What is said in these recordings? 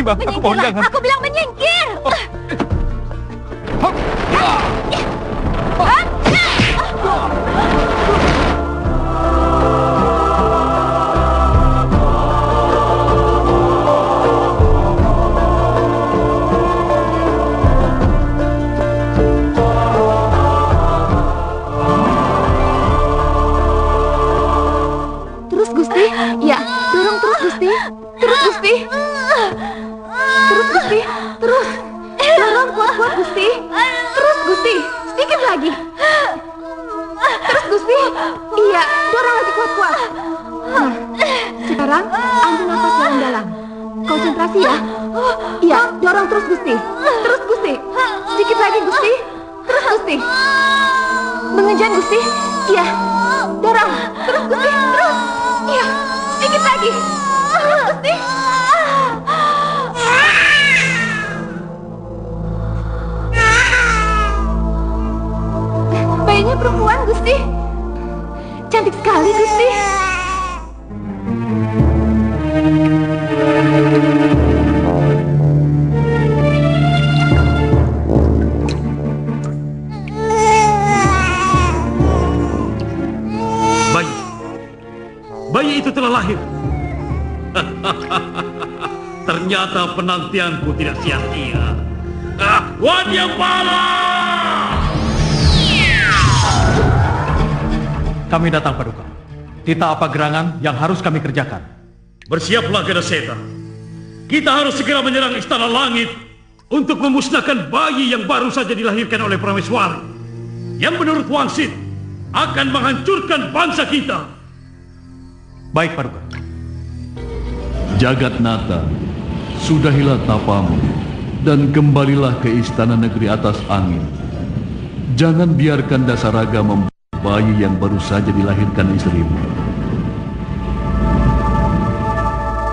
Bang. Aku mohon jangan. Aku bilang menyingkir. Terus Gusti. Ya, dorong terus Gusti. Terus Gusti. Terus Gusti. Terus. Dorong kuat-kuat Gusti. Terus Gusti. Sedikit lagi. Terus Gusti. Iya, dorong lagi kuat-kuat. Nah, sekarang ambil nafas dalam-dalam. Konsentrasi ya. Iya, dorong terus Gusti. Terus Gusti. Sedikit lagi Gusti. Terus Gusti. Mengejar Gusti. Iya. Dorong. Terus Gusti. Terus. Iya. Sedikit lagi. Terus Gusti. Bayinya perempuan Gusti. Cantik sekali Gusti. Bayi itu telah lahir. Ternyata penantianku tidak sia-sia. Wadyabala! Kami datang Paduka. Kita apa gerangan yang harus kami kerjakan? Bersiaplah Gadaseta. Kita harus segera menyerang Istana Langit untuk memusnahkan bayi yang baru saja dilahirkan oleh Prameswari, yang menurut Wangsit akan menghancurkan bangsa kita. Baik Paduka. Jagatnata, sudahilah tapamu dan kembalilah ke istana negeri atas angin. Jangan biarkan Dasaraga membunuh bayi yang baru saja dilahirkan istrimu.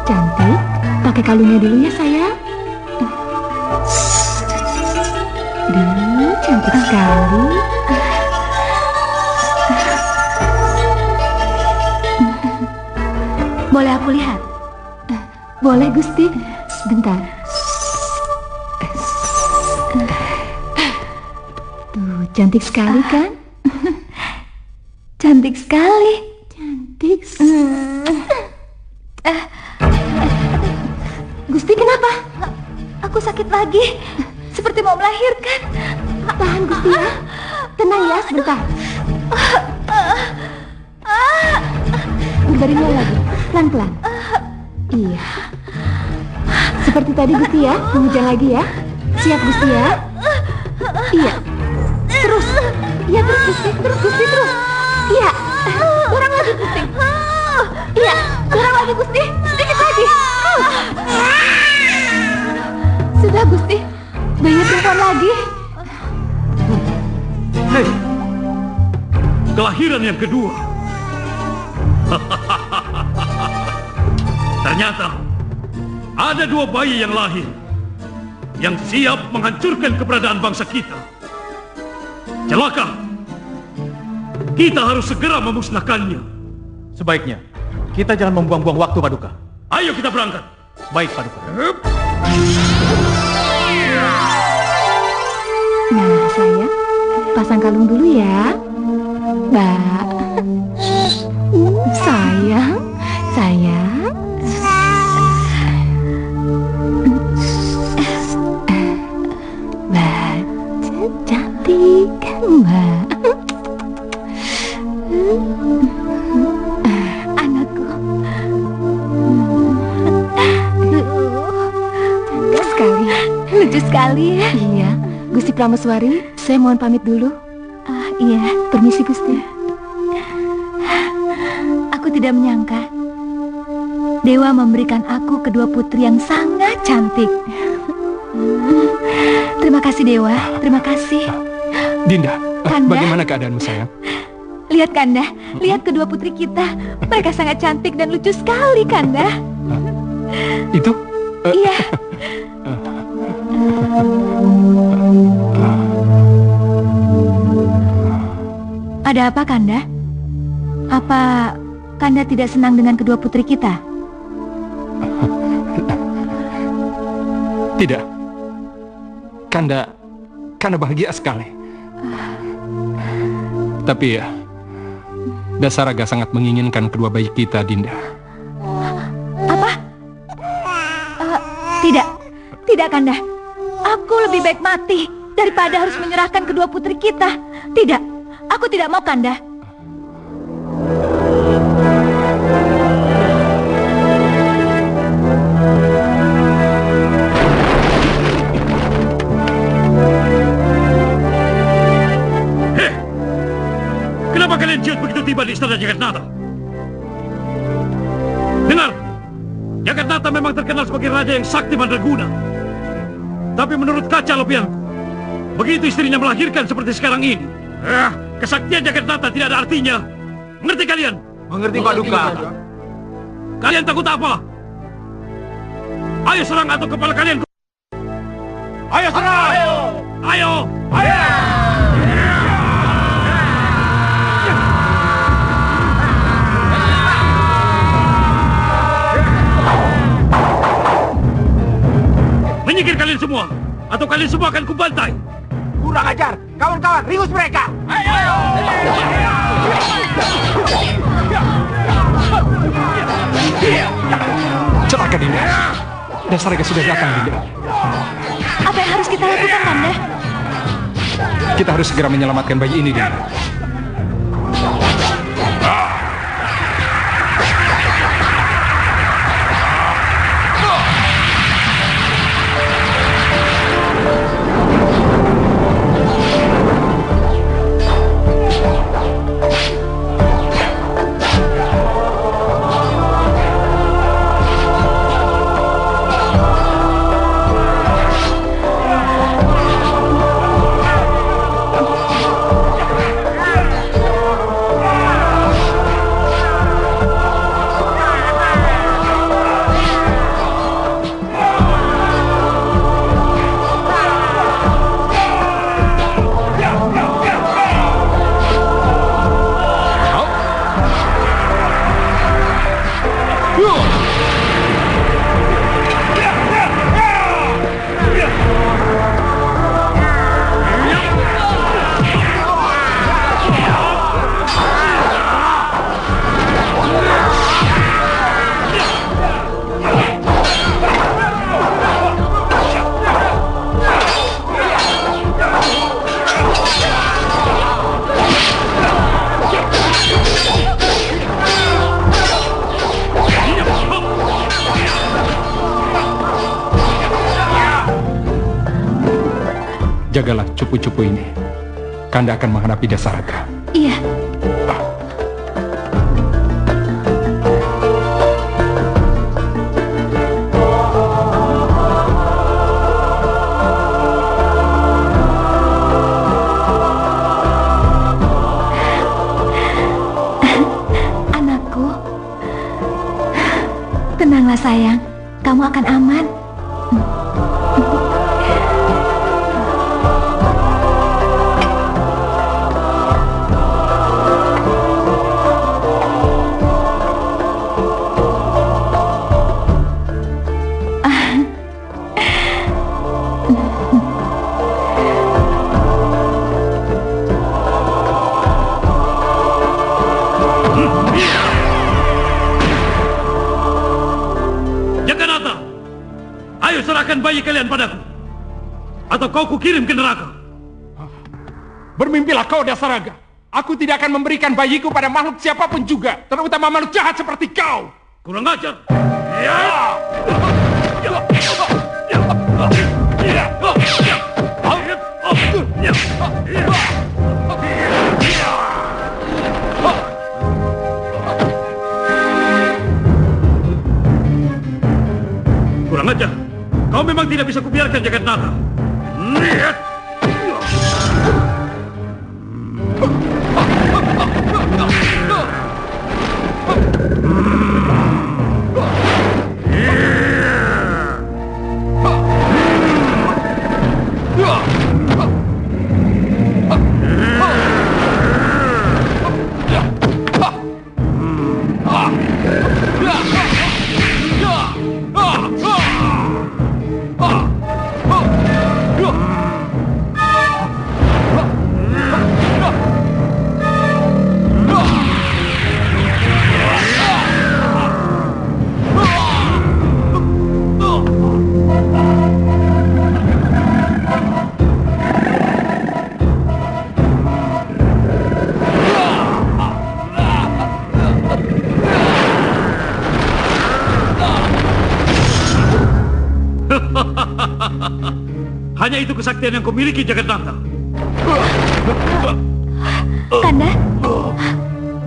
Cantik, pakai kalungnya dulu ya sayang. Cantik sekali. Boleh aku lihat? Boleh Gusti. Sebentar. Tuh, cantik sekali kan? Cantik sekali. Cantik. Gusti kenapa? Aku sakit lagi. Seperti mau melahirkan. Tahan Gusti ya. Tenang ya sebentar. Berbaringlah lagi. Pelan-pelan. Iya. Seperti tadi Gusti ya. Mengejar lagi ya. Siap Gusti ya. Iya. Terus. Iya terus Gusti. Terus Gusti terus. Iya. Dorong lagi Gusti. Iya. Dorong lagi Gusti. Sedikit lagi. Sudah Gusti. Bayi perempuan lagi. Hei, kelahiran yang kedua. Ternyata ada dua bayi yang lahir yang siap menghancurkan keberadaan bangsa kita. Celaka. Kita harus segera memusnahkannya. Sebaiknya kita jangan membuang-buang waktu Paduka. Ayo kita berangkat. Baik Paduka. Nah sayang, pasang kalung dulu ya. Mbak. Sayang. Sayang. Mbak, cantik kan Mbak? Anakku. Cantik sekali. Lucu sekali ya. Iya, Gusti Prameswari, saya mohon pamit dulu. Iya. Permisi Gusti. Aku tidak menyangka Dewa memberikan aku kedua putri yang sangat cantik. Terima kasih Dewa, terima kasih. Dinda, Kanda. bagaimana keadaanmu sayang? Lihat Kanda, lihat kedua putri kita. Mereka sangat cantik dan lucu sekali Kanda. Itu? Iya. Ada apa Kanda? Apa Kanda tidak senang dengan kedua putri kita? Tidak. Kanda bahagia sekali. Tapi ya, Dasaraga sangat menginginkan kedua bayi kita, Dinda. Apa? Tidak Kanda. Aku lebih baik mati daripada harus menyerahkan kedua putri kita. Tidak, aku tidak mau, Kanda. Kenapa kalian ciut begitu tiba di istana Jagatnata? Dengar, Jagatnata memang terkenal sebagai raja yang sakti mandraguna. Tapi menurut kaca lopianku, begitu istrinya melahirkan seperti sekarang ini, kesaktian Jagatnata tidak ada artinya. Mengerti kalian? Mengerti, Pak Duka. Kalian takut apa? Ayo serang atau kepala kalian. Ayo serang! Ayo! Menyingkir kalian semua, atau kalian semua akan kubantai. Kurang ajar. Kawan-kawan, ringus mereka. Ayo! Celaka, Dinda. Dasaraga sudah datang, Dinda. Apa yang harus kita lakukan, Kanda? Kita harus segera menyelamatkan bayi ini, Dinda. Jagalah cupu-cupu ini. Kanda akan menghadapi Dasaraga. Iya. Anakku, tenanglah sayang. Kamu akan aman. Jaganata, ayo serahkan bayi kalian padaku, atau kau kukirim ke neraka. Bermimpilah kau, Dasaraga. Aku tidak akan memberikan bayiku pada makhluk siapapun juga, terutama makhluk jahat seperti kau. Kurang ajar. Ya! Kurang ajar. Kau memang tidak bisa kubiarkan Jagatnata. Lihat. Hanya itu kesaktian yang kau miliki, Jagatnata. Kanda?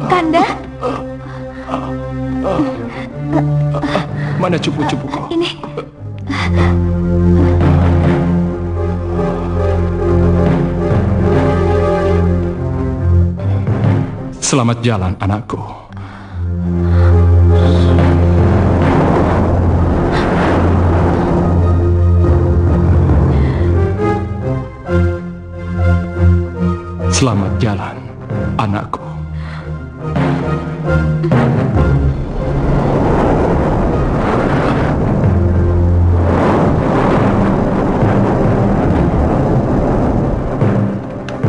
Kanda? Mana cupu-cupu kau? Ini. Selamat jalan, anakku. Selamat jalan, anakku.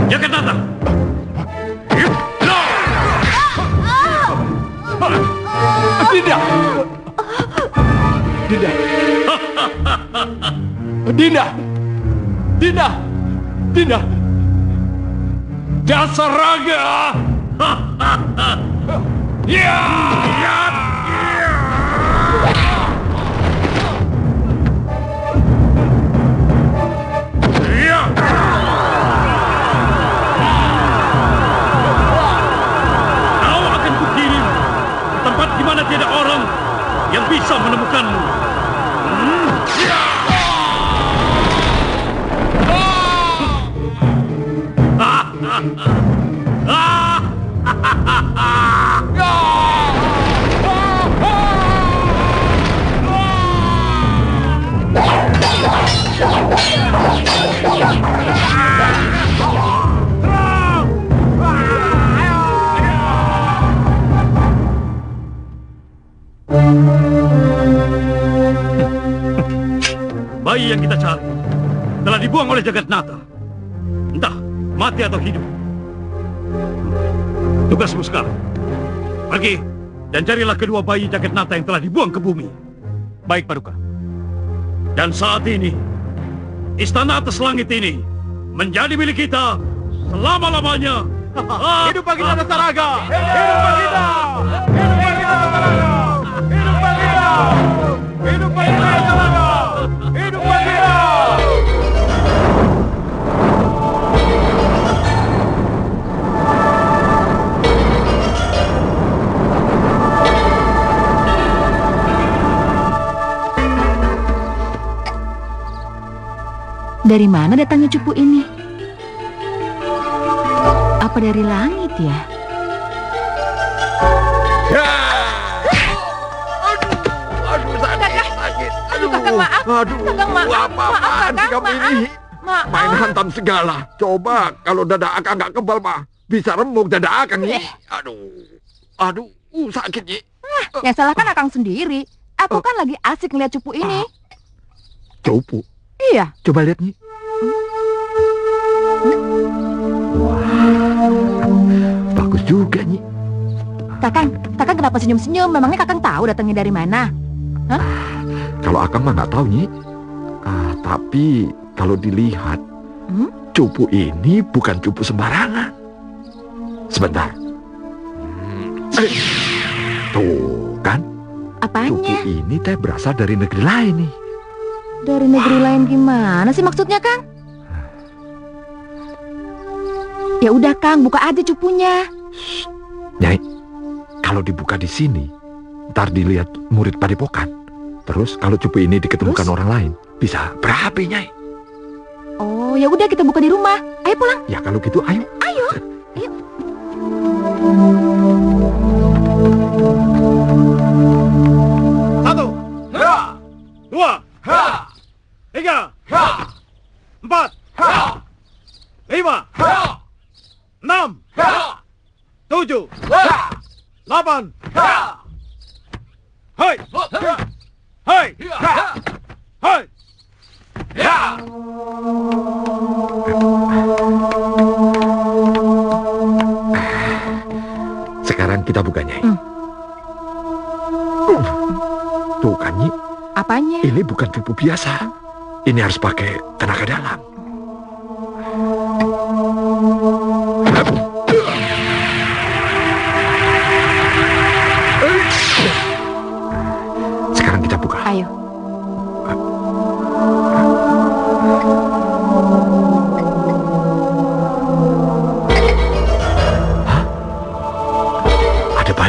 Jagatnata! Dinda! Dinda! Dinda! Dinda! Dinda! Dasar raga! Ya! Kau akan kukirim ke tempat di mana tidak orang yang bisa menemukanmu. Bayi yang kita cari telah dibuang oleh Jagatnata. Entah mati atau hidup. Tugasmu sekarang, pergi dan carilah kedua bayi Jagatnata yang telah dibuang ke bumi. Baik, Paduka. Dan saat ini, istana atas langit ini menjadi milik kita selama-lamanya. Hidup Baginda Dasaraga! Hidup Baginda! Hidup Baginda Dasaraga! Hidup Baginda! Hidup Baginda Dasaraga! Hidup Baginda! Dari mana datangnya cupu ini? Apa dari langit ya? Aduh, sakit. Aduh, Kakang, maaf. Kakang, maaf. Apa-apaan sih kamu ini? Maaf. Main hantam segala. Coba kalau dada Akang nggak kebal mah, bisa remuk dada Akang nih. Aduh, sakit nih. Yang salah kan Akang sendiri. Aku kan lagi asik ngeliat cupu ini. Cupu. Iya. Coba lihat nih. Bagus juga nih. Kakang kenapa senyum-senyum? Memangnya Kakang tahu datangnya dari mana? Hah? Kalau Akang mah nggak tahu nih. Tapi kalau dilihat, cupu ini bukan cupu sembarangan. Sebentar. Tuh kan? Cupu Apanya? ini teh berasal dari negeri lain nih. Dari negeri lain gimana sih maksudnya, Kang? Ya udah, Kang, buka aja cupunya. Nyai, kalau dibuka di sini, ntar dilihat murid padepokan. Terus kalau cupu ini diketemukan orang lain, bisa berapi, Nyai. Oh, ya udah kita buka di rumah. Ayo pulang. Ya kalau gitu, ayo. Ayo. Satu, dua, tiga, empat, lima, enam, tujuh, delapan, hai, hai, hai. Sekarang kita buka, Nyai. Tuh kan, Nyi. Apanya? Ini bukan cupu biasa. Ini harus pakai tenaga dalam. Sekarang kita buka. Ayo.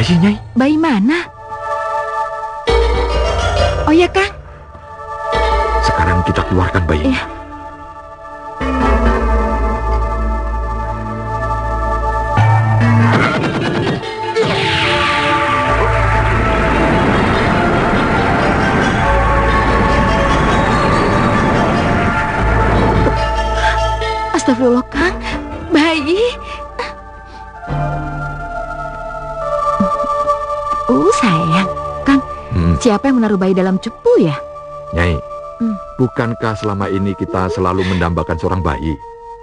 bayi, Nyai. Bayi mana? Oh ya, Kang. Sekarang kita keluarkan bayi. Iya. Astagfirullah, Kang. Bayi. Sayang. Kang, siapa yang menaruh bayi dalam cepu ya? Nyai, bukankah selama ini kita selalu mendambakan seorang bayi?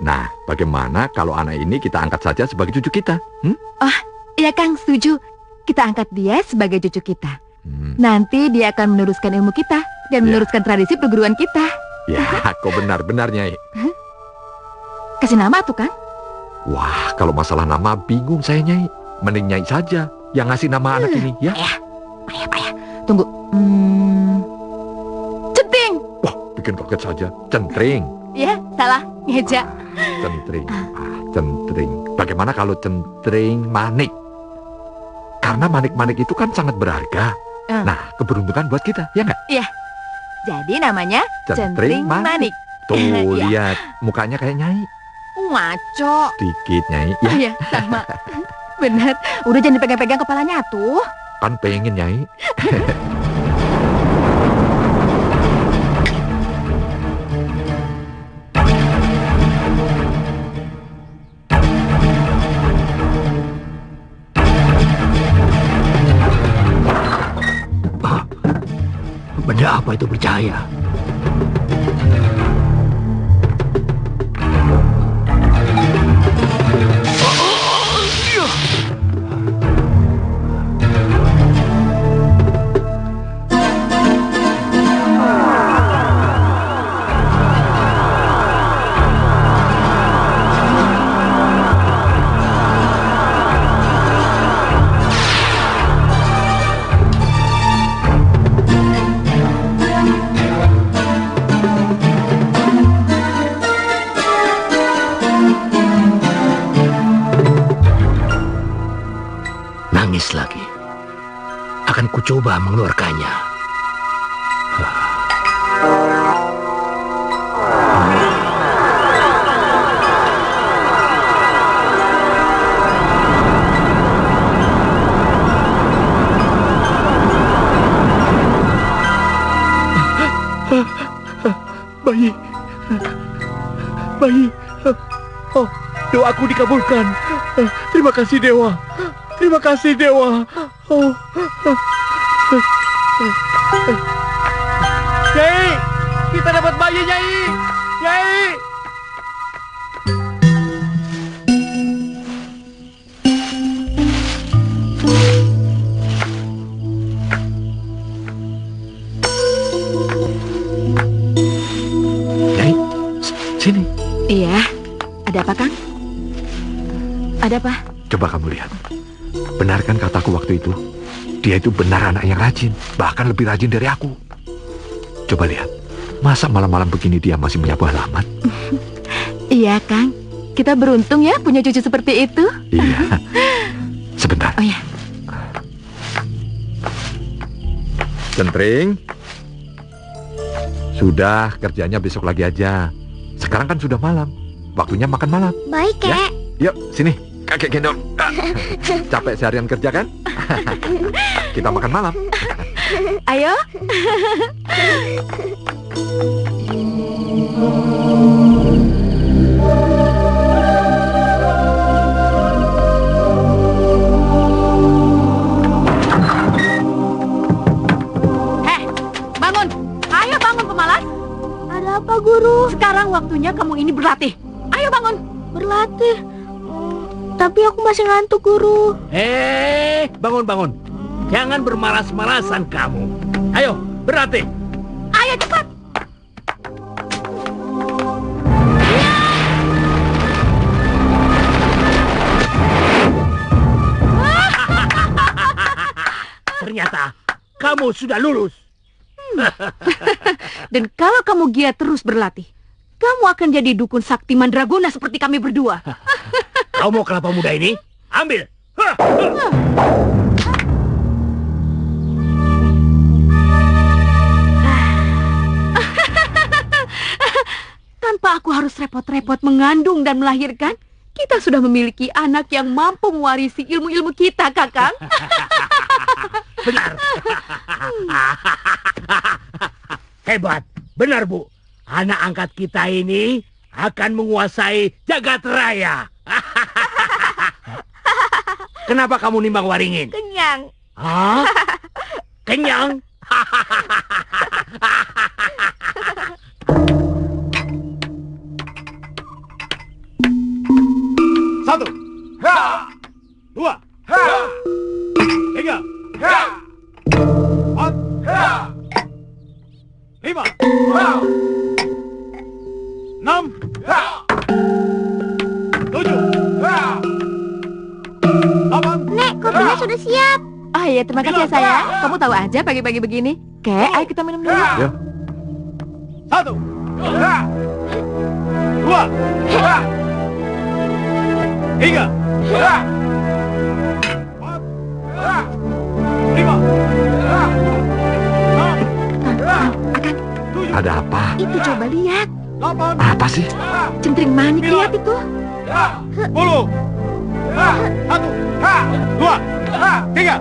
Nah, bagaimana kalau anak ini kita angkat saja sebagai cucu kita? Oh, iya Kang, setuju. Kita angkat dia sebagai cucu kita. Nanti dia akan meneruskan ilmu kita dan meneruskan tradisi perguruan kita. Ya, kau benar-benar, Nyai. Kasih nama tuh, Kang? Wah, kalau masalah nama bingung saya, Nyai. Mending Nyai saja yang ngasih nama anak ini, ya? Ayah. Tunggu. Centing. Wah, bikin kaget saja. Centring. Ya, salah. Ngeja. Centring. Centring. Bagaimana kalau Centring Manik? Karena manik-manik itu kan sangat berharga. Nah, keberuntungan buat kita, ya nggak? Iya. Jadi namanya Centring Manik. Tuh, lihat. Mukanya kayak Nyai. Ngaco. Dikit, Nyai. Ya. Iya, sama. Bener. Udah jangan dipegang-pegang kepalanya tuh. Kan pengen, Nyai. Benda apa itu bercahaya? Nangis lagi. Akan kucoba mengeluarkannya. Bayi. Oh, doaku dikabulkan. Terima kasih, Dewa. Terima kasih, Dewa. Oh. Nyai, kita dapat bayi, Nyai. Nyai. Nyai, sini. Iya. Ada apa, Kang? Ada apa? Coba kamu lihat. Benarkan kataku waktu itu? Dia itu benar anak yang rajin, bahkan lebih rajin dari aku. Coba lihat, masa malam-malam begini dia masih menyapu halaman? Iya, Kang. Kita beruntung ya punya cucu seperti itu. Iya. Sebentar. Oh ya. Centring. Sudah, kerjanya besok lagi aja. Sekarang kan sudah malam. Waktunya makan malam. Baik, Kek. Ya, yuk, sini. Kakek gendong. Capek seharian kerja kan? Kita makan malam. Ayo. Bangun. Ayo bangun, pemalas. Ada apa, Guru? Sekarang waktunya kamu ini berlatih. Ayo bangun. Berlatih. Tapi aku masih ngantuk, Guru. Bangun. Jangan bermalas-malasan kamu. Ayo, berlatih. Ayo cepat. Ternyata kamu sudah lulus. Dan kalau kamu giat terus berlatih, kamu akan jadi dukun sakti mandraguna seperti kami berdua. Kau mau kelapa muda ini? Ambil. Tanpa aku harus repot-repot mengandung dan melahirkan, kita sudah memiliki anak yang mampu mewarisi ilmu-ilmu kita, Kakang. Benar. Hebat. Benar, Bu. Anak angkat kita ini akan menguasai jagat raya. Kenapa kamu nimbang waringin? Kenyang. Hah? Kenyang? Satu, dua, tiga, empat, lima, enam, tujuh, delapan. Nek, kopinya sudah siap. Oh iya, terima kasih ya sayang. Kamu tahu aja pagi-pagi begini. Kek, ayo kita minum dulu. Ya. Satu, dua, tiga, empat, lima, enam, tujuh, Ada apa? Itu coba lihat. delapan, Apa sih? Centring manik, lihat itu. 10. Satu, dua, tiga,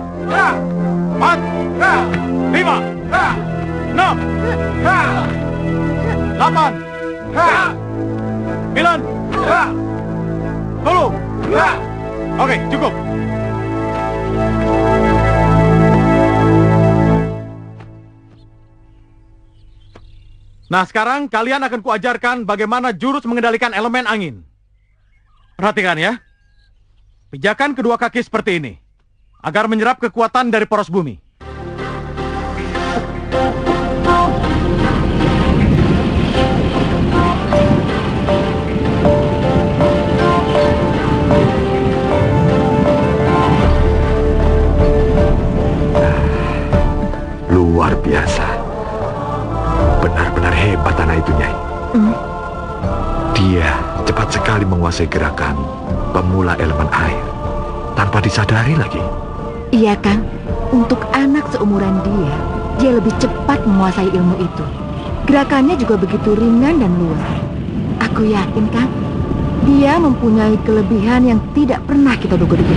empat, lima, enam, delapan, sembilan, 10. Oke, cukup. Nah, sekarang kalian akan kuajarkan bagaimana jurus mengendalikan elemen angin. Perhatikan ya. Pijakan kedua kaki seperti ini, agar menyerap kekuatan dari poros bumi. Luar biasa. Benar-benar hebat anak itu, Nyai. Dia cepat sekali menguasai gerakan pemula elemen air tanpa disadari lagi. Iya, Kang. Untuk anak seumuran dia lebih cepat menguasai ilmu itu. Gerakannya juga begitu ringan dan luas. Aku yakin, Kang, dia mempunyai kelebihan yang tidak pernah kita duga-duga.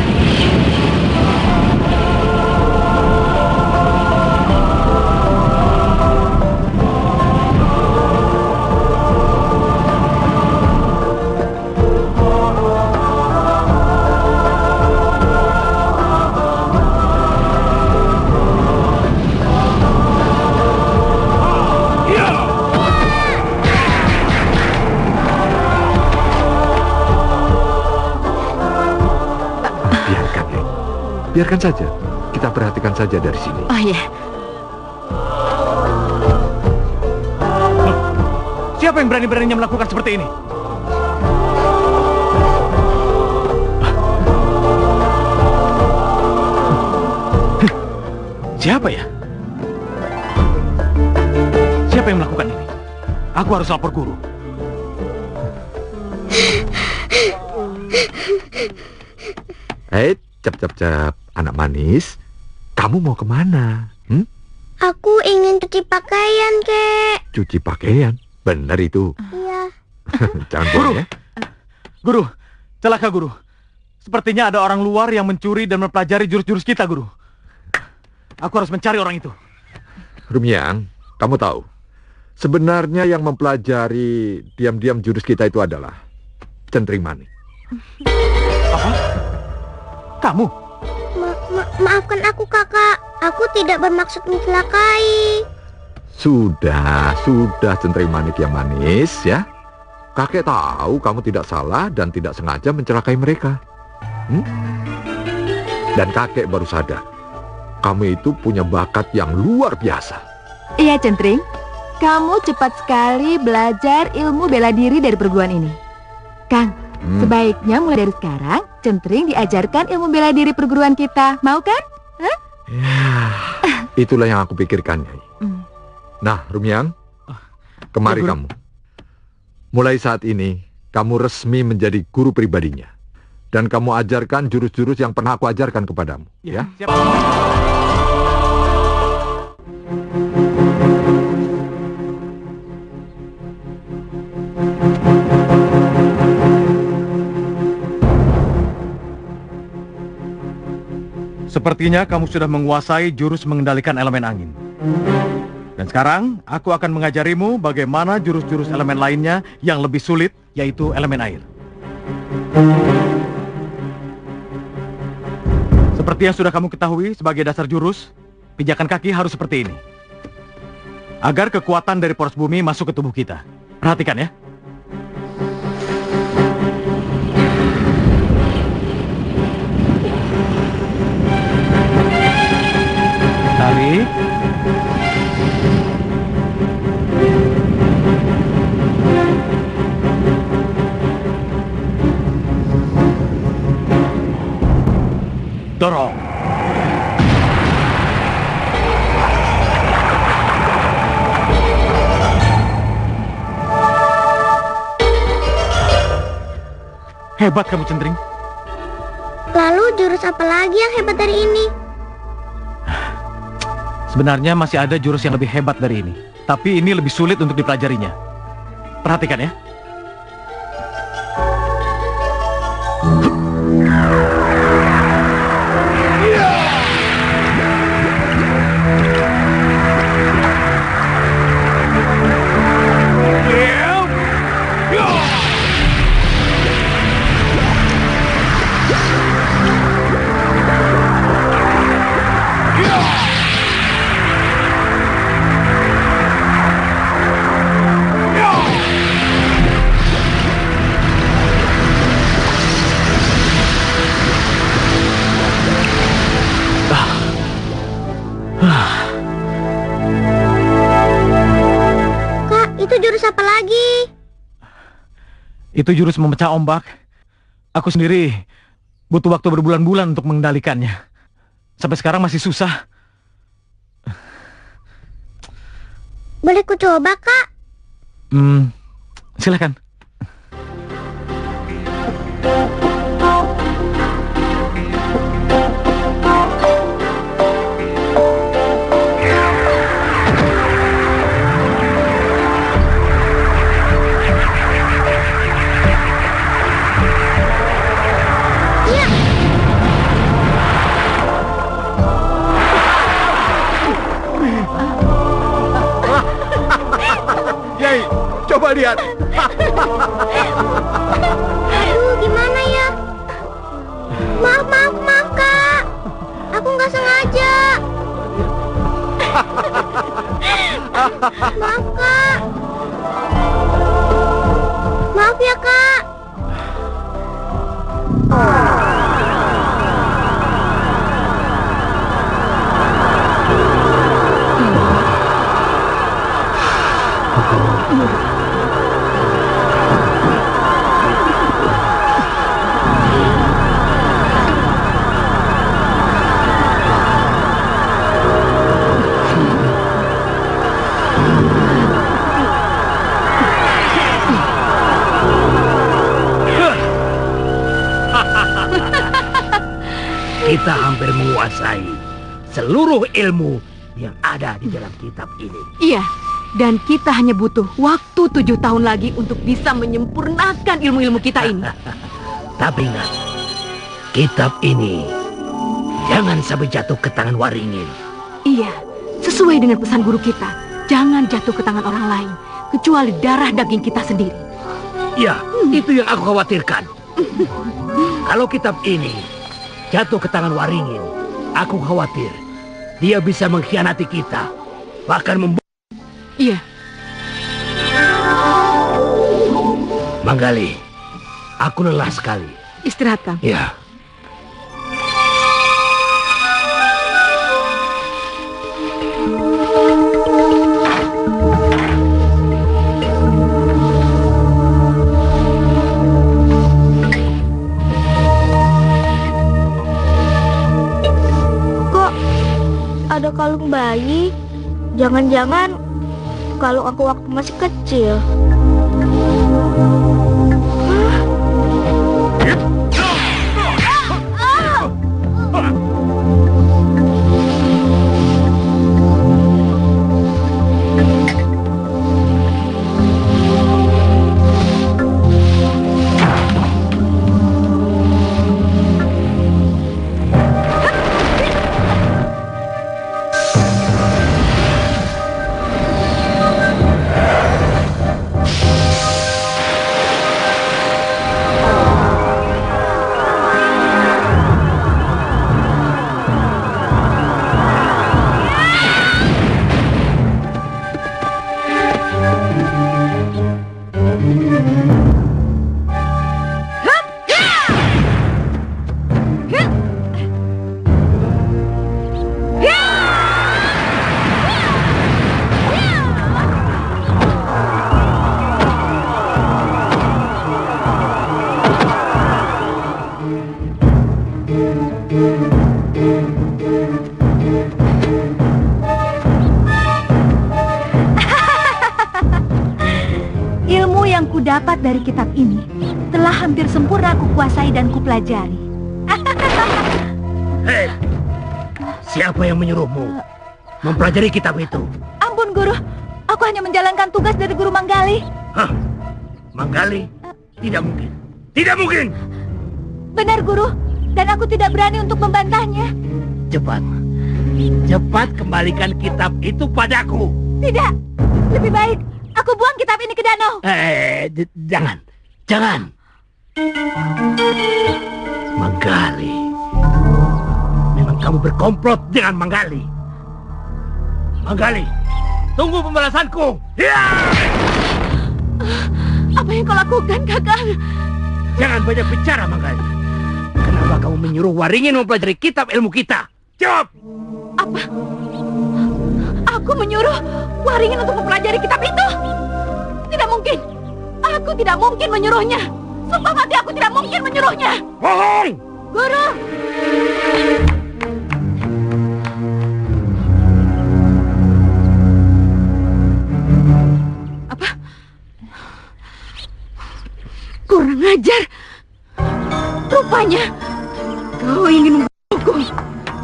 Biarkan saja. Kita perhatikan saja dari sini. Oh iya. Siapa yang berani-beraninya melakukan seperti ini? Siapa ya? Siapa yang melakukan ini? Aku harus lapor guru. Hei, cap. Anak manis, kamu mau kemana? Aku ingin cuci pakaian, Kek. Cuci pakaian? Benar itu. Iya. Jangan Guru, bohong ya. Guru, celaka guru. Sepertinya ada orang luar yang mencuri dan mempelajari jurus-jurus kita, guru. Aku harus mencari orang itu. Rumiang, kamu tahu, sebenarnya yang mempelajari diam-diam jurus kita itu adalah Centring Manik. Apa? Kamu? Maafkan aku, Kakak. Aku tidak bermaksud mencelakai. Sudah, Centring Manik yang manis ya. Kakek tahu kamu tidak salah dan tidak sengaja mencelakai mereka. Dan kakek baru sadar, kamu itu punya bakat yang luar biasa. Iya, Centring. Kamu cepat sekali belajar ilmu bela diri dari perguruan ini. Kang, sebaiknya mulai dari sekarang, Centring diajarkan ilmu bela diri perguruan kita. Mau kan? Hah? Ya, itulah yang aku pikirkan, Nyai. Nah, Rumiang, kemari Ya, Guru. kamu. Mulai saat ini, kamu resmi menjadi guru pribadinya. Dan kamu ajarkan jurus-jurus yang pernah aku ajarkan kepadamu. Ya? Siap. Sepertinya kamu sudah menguasai jurus mengendalikan elemen angin. Dan sekarang, aku akan mengajarimu bagaimana jurus-jurus elemen lainnya yang lebih sulit, yaitu elemen air. Seperti yang sudah kamu ketahui sebagai dasar jurus, pijakan kaki harus seperti ini. Agar kekuatan dari poros bumi masuk ke tubuh kita. Perhatikan ya. Tarik. Dorong. Hebat kamu, Centring. Lalu jurus apa lagi yang hebat dari ini? Sebenarnya masih ada jurus yang lebih hebat dari ini. Tapi ini lebih sulit untuk dipelajarinya. Perhatikan ya. Itu jurus memecah ombak. Aku sendiri butuh waktu berbulan-bulan untuk mengendalikannya. Sampai sekarang masih susah. Boleh ku coba, Kak? Silakan. Coba lihat. Aduh, gimana ya? Maaf, Kak. Aku nggak sengaja. Maaf, Kak. Maaf ya, Kak. Kita hampir menguasai seluruh ilmu yang ada di dalam kitab ini. Iya, dan kita hanya butuh waktu 7 tahun lagi untuk bisa menyempurnakan ilmu-ilmu kita ini. Tapi ingat, kitab ini jangan sampai jatuh ke tangan Waringin. Iya, sesuai dengan pesan guru kita. Jangan jatuh ke tangan orang lain, kecuali darah daging kita sendiri. Ya, itu yang aku khawatirkan. Kalau kitab ini jatuh ke tangan Waringin, aku khawatir dia bisa mengkhianati kita, bahkan membunuh. Iya. Manggali, aku lelah sekali. Istirahat, Kang. Ya. Ada kalung bayi. Jangan-jangan kalung aku waktu masih kecil. Ilmu yang kudapat dari kitab ini telah hampir sempurna kukuasai dan kupelajari. Hei, siapa yang menyuruhmu mempelajari kitab itu? Ampun, Guru. Aku hanya menjalankan tugas dari Guru Manggali. Hah? Manggali? Tidak mungkin. Tidak mungkin! Benar, Guru. Dan aku tidak berani untuk membantahnya. Cepat. Cepat kembalikan kitab itu padaku. Tidak. Lebih baik aku buang kitab ini ke danau. Jangan. Jangan. Manggali. Memang kamu berkomplot dengan Manggali. Manggali, tunggu pembalasanku. Ya! Apa yang kau lakukan, Kakang? Jangan banyak bicara, Manggali. Kenapa kamu menyuruh Waringin mempelajari kitab ilmu kita? Jawab! Apa? Aku menyuruh Waringin untuk mempelajari kitab itu? Tidak mungkin. Aku tidak mungkin menyuruhnya. Sumpah mati, aku tidak mungkin menyuruhnya. Bohong! Guru! Apa? Kurang ajar. Rupanya kau ingin membunuhku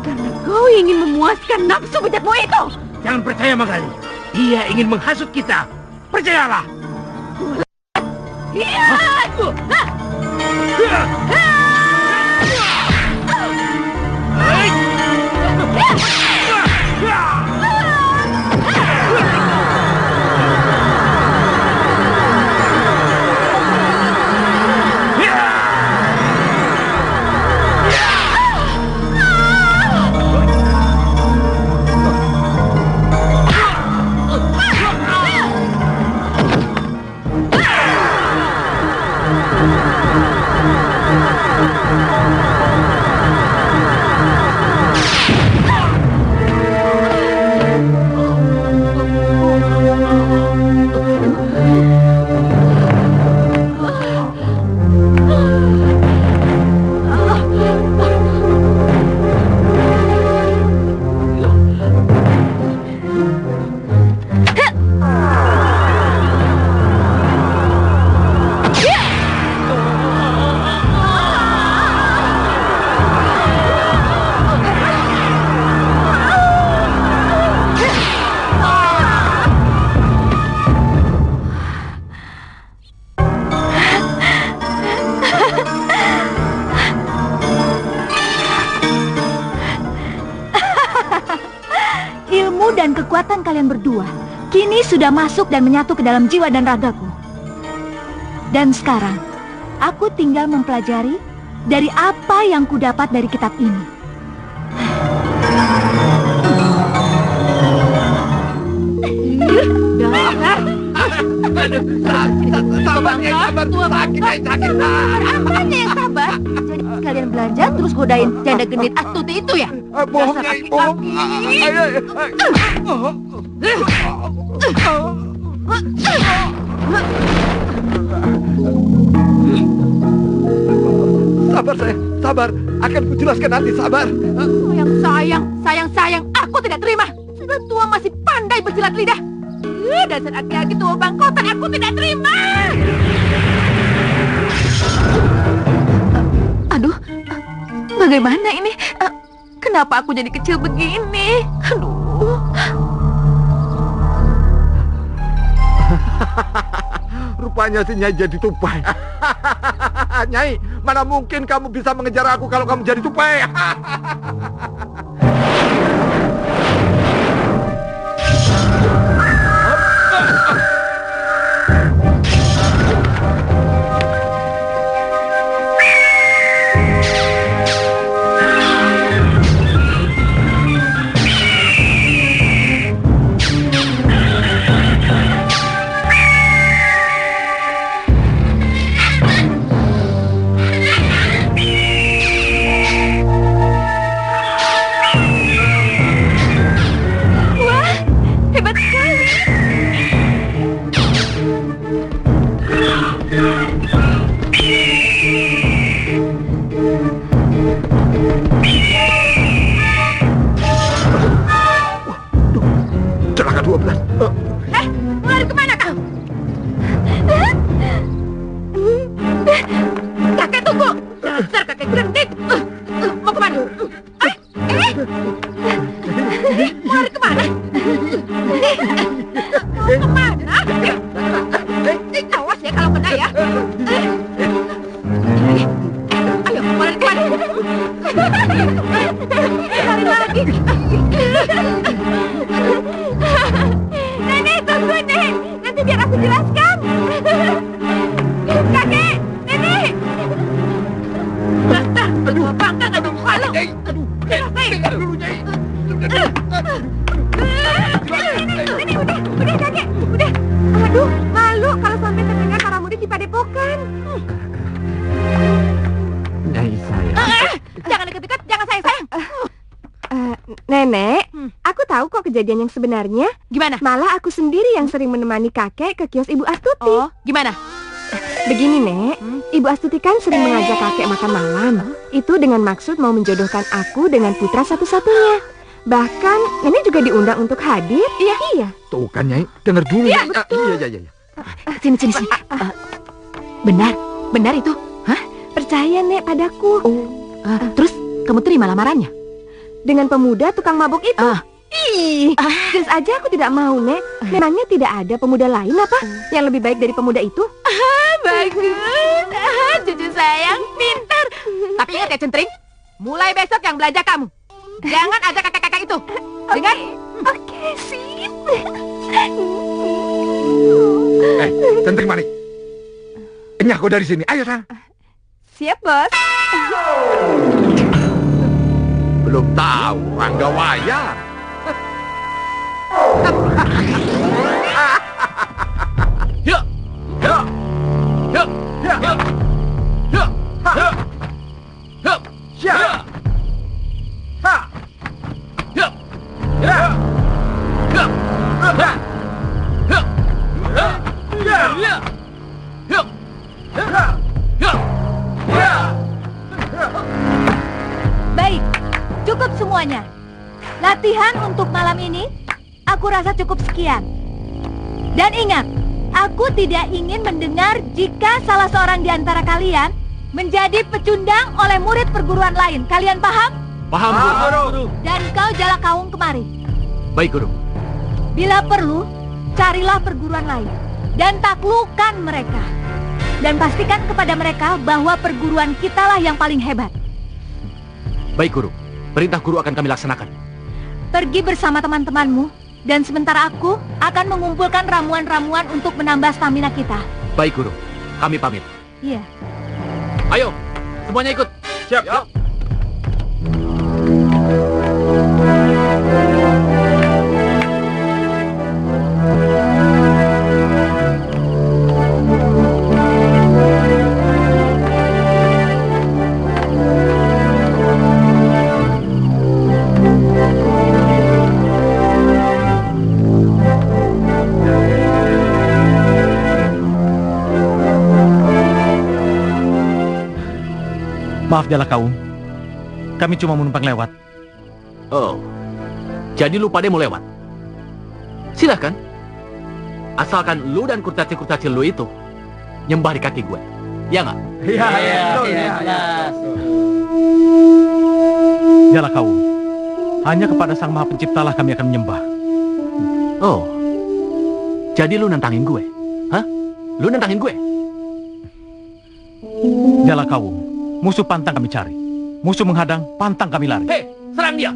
karena kau ingin memuaskan nafsu bejatmu itu. Jangan percaya, Manggali. Dia ingin menghasut kita. Percayalah. Iya. Dan kekuatan kalian berdua kini sudah masuk dan menyatu ke dalam jiwa dan ragaku. Dan sekarang aku tinggal mempelajari dari apa yang kudapat dari kitab ini. Sabar, sakit. Apanya yang sabar? Jadi kalian belanja terus godain janda genit astuti itu ya? Bohong, bohong. Sabar, sabar. Akan kujelaskan nanti, sabar. Sayang, aku tidak terima. Sudah tua masih pandai bersilat lidah. Dasar aki-aki tua bangkotan, aku tidak terima. Aduh, bagaimana ini? Kenapa aku jadi kecil begini? Aduh. Rupanya si Nyai jadi tupai. Nyai, mana mungkin kamu bisa mengejar aku kalau kamu jadi tupai? Lari kemana? Mau kemana? Awas ya kalau kena ya. Ayo, mau lari kemana? Lari lagi. Nenek, tunggu, Nek. Nanti biar aku jelaskan. Kakek, Nenek. Aduh, bangga, aduh, malu. Aduh, dengar dulu, Nyai. Nenek, udah, kakek, udah. Aduh, malu kalau sampai terdengar para murid di padepokan. Nyai sayang. Jangan dekat-dekat, jangan sayang. Nenek, aku tahu kok kejadian yang sebenarnya. Gimana? Malah aku sendiri yang sering menemani kakek ke kios Ibu Astuti. Oh, gimana? Begini, Nek. Ibu Astuti kan sering mengajak kakek makan malam. Itu dengan maksud mau menjodohkan aku dengan putra satu-satunya. Bahkan Nenek juga diundang untuk hadir. Iya. Tuh kan, Nyai. Dengar dulu. Iya, betul. Iya. Sini. Benar itu? Hah? Percaya, Nek, padaku. Terus kamu terima lamarannya? Dengan pemuda tukang mabuk itu. Jelas aja aku tidak mau, Nek. Memangnya tidak ada pemuda lain apa yang lebih baik dari pemuda itu? Bagus. Cucu sayang, pintar. Tapi ingat ya, Centring. Mulai besok yang belajar kamu. Jangan ajak kakak-kakak itu. Dengar? Oke, sip. Centring Manik. Enyah kau dari sini. Ayo, Sang. Siap, Bos. Belum tahu, Rangga Wayar. Baik, cukup semuanya. Latihan untuk malam ini, aku rasa cukup sekian. Dan ingat, aku tidak ingin mendengar jika salah seorang di antara kalian menjadi pecundang oleh murid perguruan lain. Kalian paham? Paham, Guru. Dan kau Jalakaung kemari. Baik, Guru. Bila perlu, carilah perguruan lain dan taklukkan mereka. Dan pastikan kepada mereka bahwa perguruan kitalah yang paling hebat. Baik, Guru. Perintah Guru akan kami laksanakan. Pergi bersama teman-temanmu, dan sementara aku akan mengumpulkan ramuan-ramuan untuk menambah stamina kita. Baik, Guru. Kami pamit. Iya. Ayo, semuanya ikut. Siap. Maaf Jalakaung, kami cuma menumpang lewat. Oh, jadi lu pada mau lewat? Silahkan. Asalkan lu dan kurcaci-kurcaci lu itu nyembah di kaki gue. Ya nggak? Iya. Jalakaung, hanya kepada Sang Maha Penciptalah kami akan menyembah. Oh, jadi lu nantangin gue? Hah? Lu nantangin gue? Jalakaung, musuh pantang kami cari. Musuh menghadang, pantang kami lari. Hei, serang dia!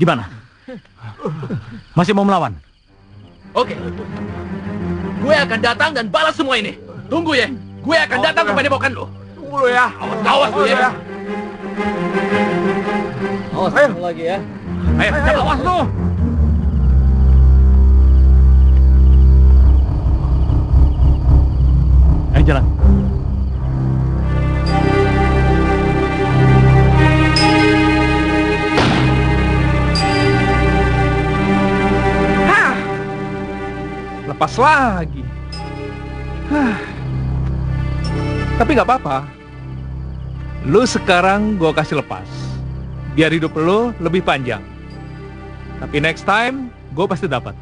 Gimana? Masih mau melawan? Oke. Gue akan datang dan balas semua ini. Tunggu ya. Gue akan datang ke padepokan lo. Tunggu lo ya. Awas lu ya. Awas lagi ya. Ayo, jangan awas lu! Ayo jalan. lepas lagi. Tapi nggak apa-apa. Lu sekarang gue kasih lepas. Biar hidup lu lebih panjang. Tapi next time, gue pasti dapat.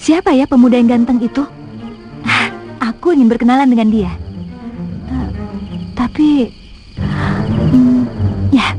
Siapa ya pemuda yang ganteng itu? Aku ingin berkenalan dengan dia. Tapi... ya.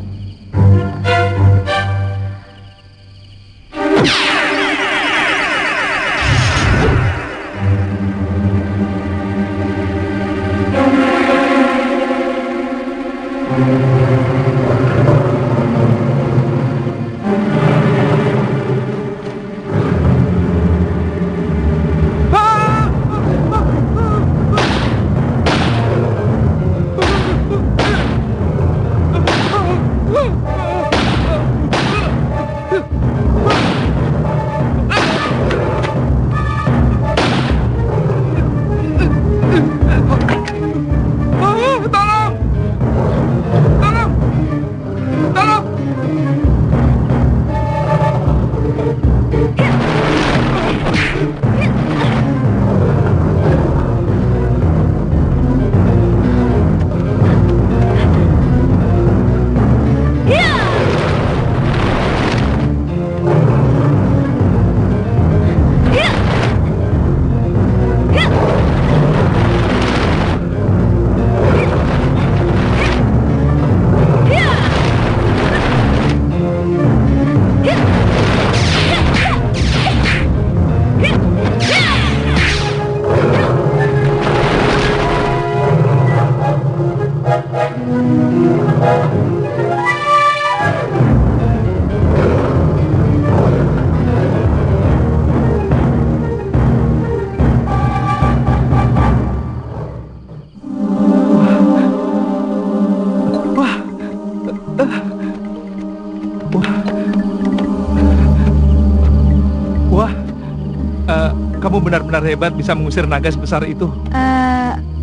Kamu benar-benar hebat bisa mengusir naga sebesar itu.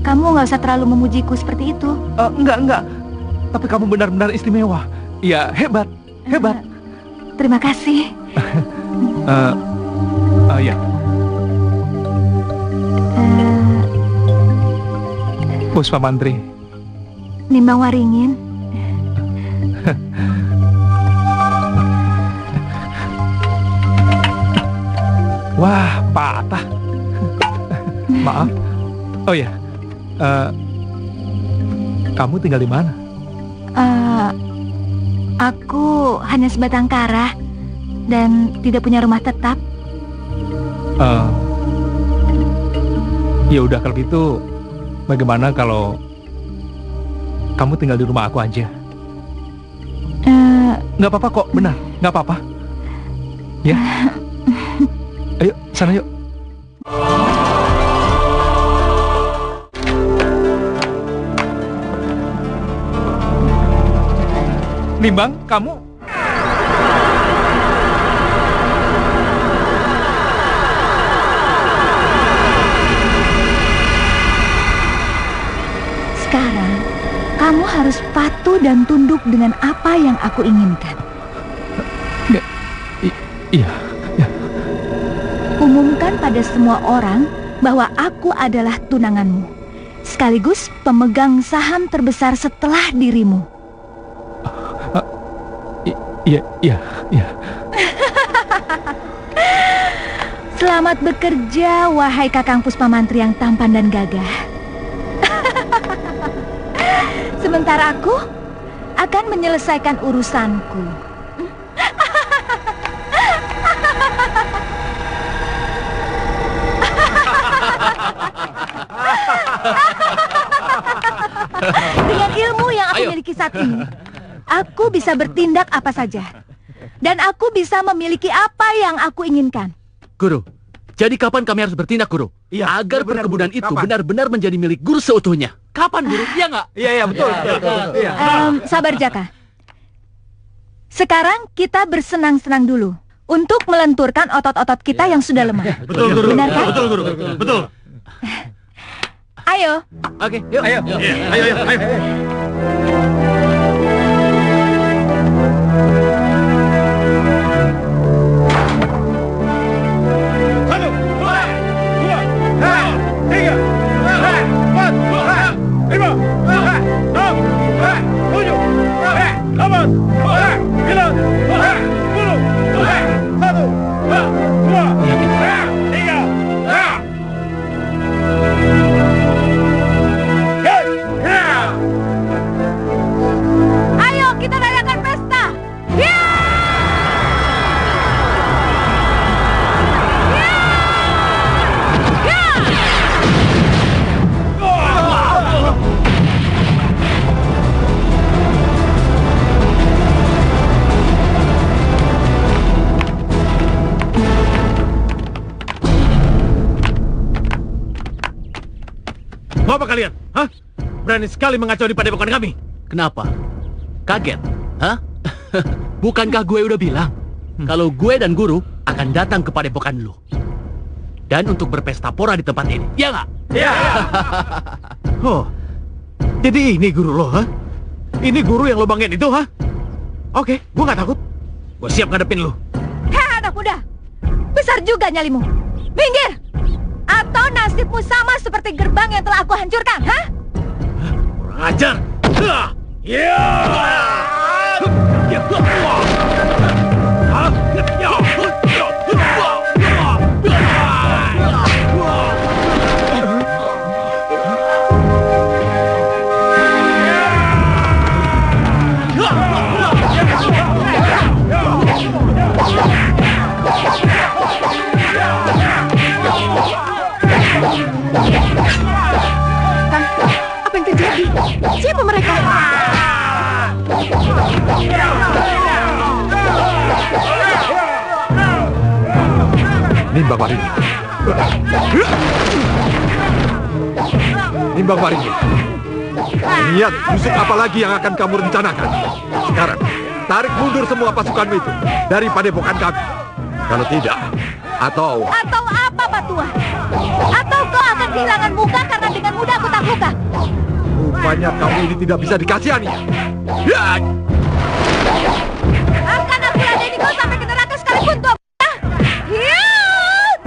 Kamu nggak usah terlalu memujiku seperti itu. Enggak. Tapi kamu benar-benar istimewa. Iya, hebat. Terima kasih. Ya. Puspa Mantri. Nimbang Waringin. Wah, patah. Maaf. Oh ya, kamu tinggal di mana? Aku hanya sebatang kara dan tidak punya rumah tetap. Ya udah kalau gitu, bagaimana kalau kamu tinggal di rumah aku aja? Nggak apa-apa kok, benar, nggak apa-apa. Ya. Ayo, sana yuk. Nimbang, kamu? Sekarang, kamu harus patuh dan tunduk dengan apa yang aku inginkan. Iya. Umumkan pada semua orang bahwa aku adalah tunanganmu, sekaligus pemegang saham terbesar setelah dirimu. Iya. Selamat bekerja, wahai Kakang Puspa Mantri yang tampan dan gagah. Sementara aku akan menyelesaikan urusanku. Dengan ilmu yang aku miliki saat ini, aku bisa bertindak apa saja. Dan aku bisa memiliki apa yang aku inginkan. Guru, jadi kapan kami harus bertindak, Guru? Iya, agar benar, perkebunan Guru. itu Kapan? benar-benar menjadi milik Guru seutuhnya. Kapan, Guru? Iya nggak? Iya, betul. Iya. Sabar Jaka, Sekarang kita bersenang-senang dulu untuk melenturkan otot-otot kita yang sudah lemah. Betul, Guru. Benar kan? Betul, Guru. Betul. Ayo. Oke, yuk. Ayo. Ayo. Satu, dua, tiga, empat, lima, enam, tujuh, delapan, sembilan, 10. Satu, dua, tiga. Ayo kita rayakan pesta. Ya! Mau apa kalian? Hah? Berani sekali mengacau di padepokan kami. Kenapa? Kaget? Hah? Bukankah gue udah bilang kalau gue dan guru akan datang ke padepokan lu? Dan untuk berpesta pora di tempat ini, ya nggak? Ya. Oh, jadi ini guru lo, ha? Ini guru yang lo banggain itu, ha? Oke, gua nggak takut. Gua siap ngadepin lo. Hei anak muda, besar juga nyalimu. Minggir! Atau nasibmu sama seperti gerbang yang telah aku hancurkan, ha? Kurang ajar. Ya. Kang, apa yang terjadi? Siapa mereka? Nimbang Waringin. Nimbang Waringin. Niat busuk apa lagi yang akan kamu rencanakan? Sekarang, tarik mundur semua pasukanmu itu dari padepokan kami. Kalau tidak, atau apa, Pak Tua? Atau kau akan kehilangan muka karena dengan mudah aku taklukkan? rupanya kamu ini tidak bisa dikasihani. Ya! Akan aku ladeni kau sampai ke neraka sekalipun, tua buta. Hiat!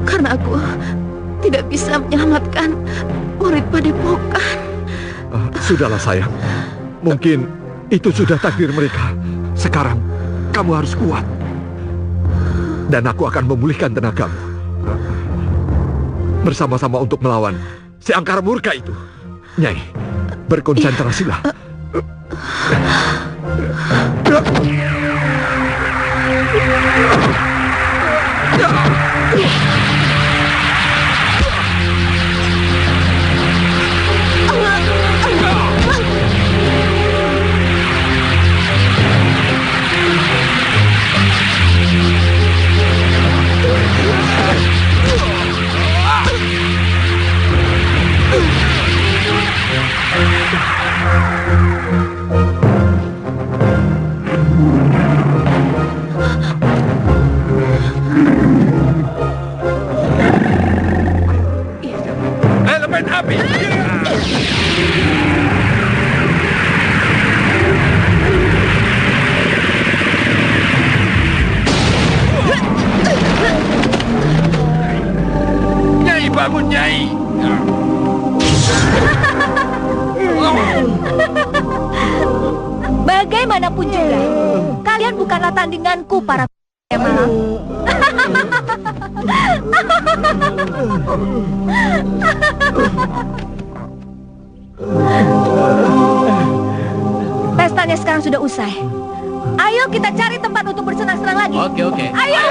Karena aku tidak bisa menyelamatkan murid padepokan. Sudahlah sayang. Mungkin itu sudah takdir mereka. Sekarang kamu harus kuat. Dan aku akan memulihkan tenagamu. Bersama-sama untuk melawan si angkara murka itu. Nyai, berkonsentrasilah. Elemen api. Nyai, bangun Nyai. Bagaimanapun juga, kalian bukanlah tandinganku para malam. Pestanya sekarang sudah usai. Ayo kita cari tempat untuk bersenang-senang lagi. Oke. Ayo.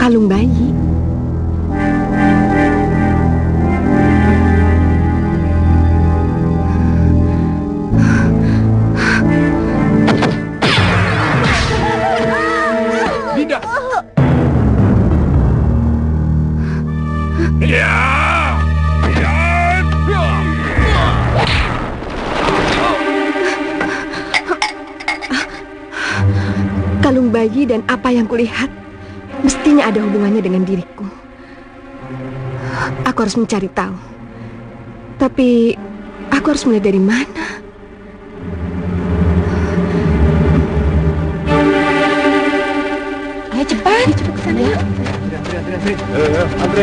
Kalung bayi. Dinda. Ya. Kalung bayi dan apa yang kulihat mestinya ada hubungannya dengan diriku. Aku harus mencari tahu. Tapi aku harus mulai dari mana? Ayo cepat, cepat ke sana. Antri.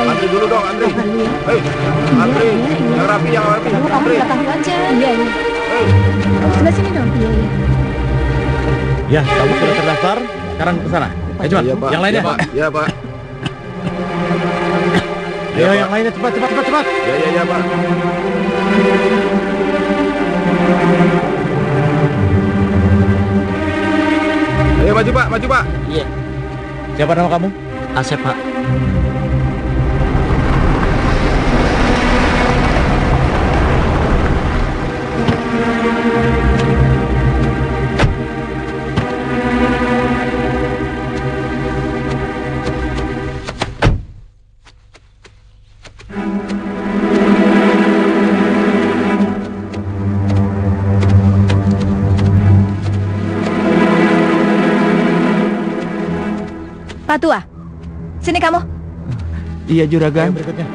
Antri dulu dong, antri. Hei, antri. Yang rapi, Kamu belakang aja. Iya. Kamu sebelah sini dong. Iya. Ya, kamu sudah terdaftar. Sekarang ke sana. Ayo cepat. Iya, Pak. Yang lainnya. Iya, Pak. Ayo yang lainnya cepat. Iya, Pak. Ayo maju, Pak. Iya. Siapa nama kamu? Asep, Pak. Pak Tua, sini kamu. Iya Juragan, Berikutnya.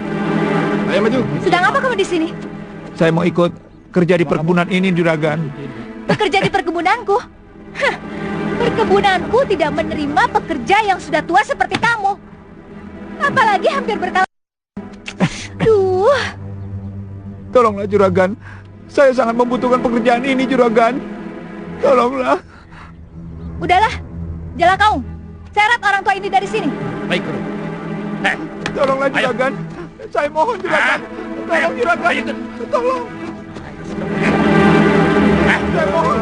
Ayo maju. Sedang apa kamu di sini? saya mau ikut kerja di perkebunan ini Juragan. Bekerja di perkebunanku? Hah, perkebunanku tidak menerima pekerja yang sudah tua seperti kamu. Apalagi hampir berkali. Duh, Tolonglah Juragan, saya sangat membutuhkan pekerjaan ini Juragan. Tolonglah. udahlah, jalan kamu. Seret orang tua ini dari sini. Baik, Guru. Tolonglah Juragan. Saya mohon Juragan. Tolong Juragan. Tolong. Saya mohon.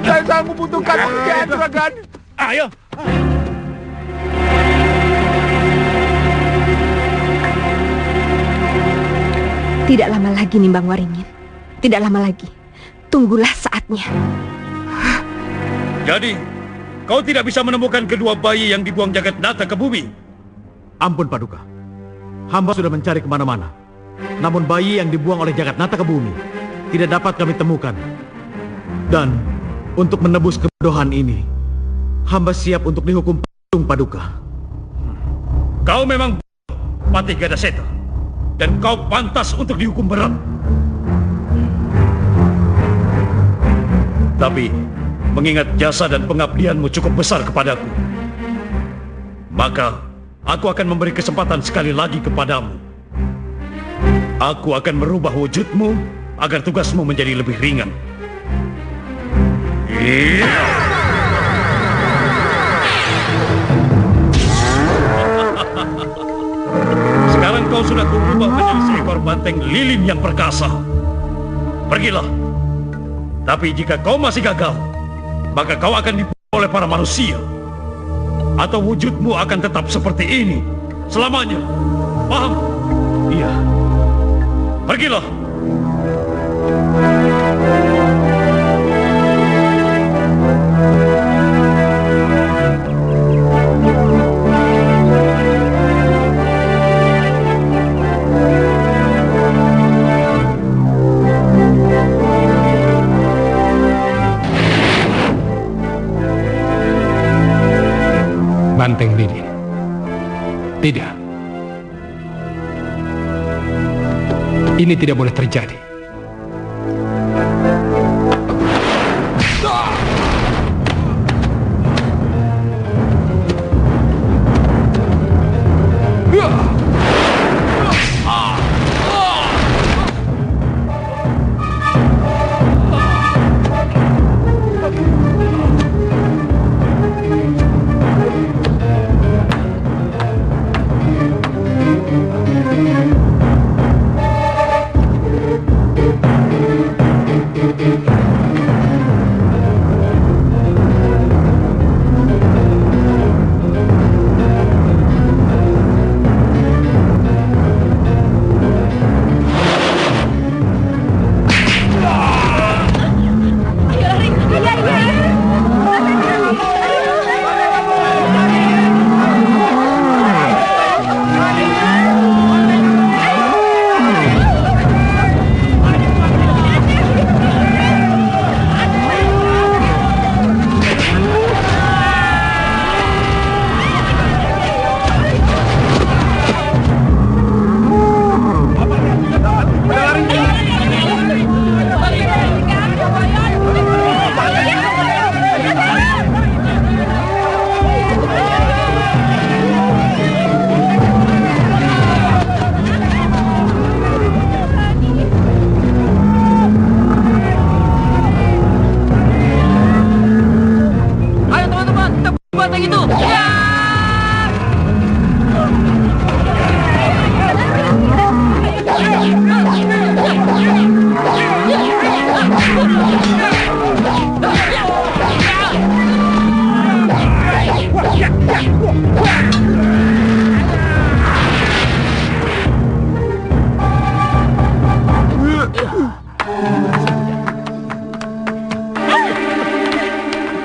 Saya sangat membutuhkan pekerjaan juragan. Ayo. Tidak lama lagi, Nimbang Waringin. Tidak lama lagi. Tunggulah saatnya. Jadi, kau tidak bisa menemukan kedua bayi yang dibuang Jagatnata ke bumi? Ampun Paduka, hamba sudah mencari kemana-mana. Namun bayi yang dibuang oleh Jagatnata ke bumi tidak dapat kami temukan. Dan untuk menebus kebodohan ini, hamba siap untuk dihukum Paduka. Kau memang Patih Gadaseta, dan kau pantas untuk dihukum berat. Tapi, mengingat jasa dan pengabdianmu cukup besar kepadaku, maka aku akan memberi kesempatan sekali lagi kepadamu. Aku akan merubah wujudmu agar tugasmu menjadi lebih ringan. Sekarang kau sudah berubah menjadi seekor banteng lilin yang perkasa. Pergilah. Tapi jika kau masih gagal, maka kau akan dibunuh oleh para manusia. Atau wujudmu akan tetap seperti ini selamanya. Paham? Iya. Pergilah. Banteng lilin. Tidak. Ini tidak boleh terjadi.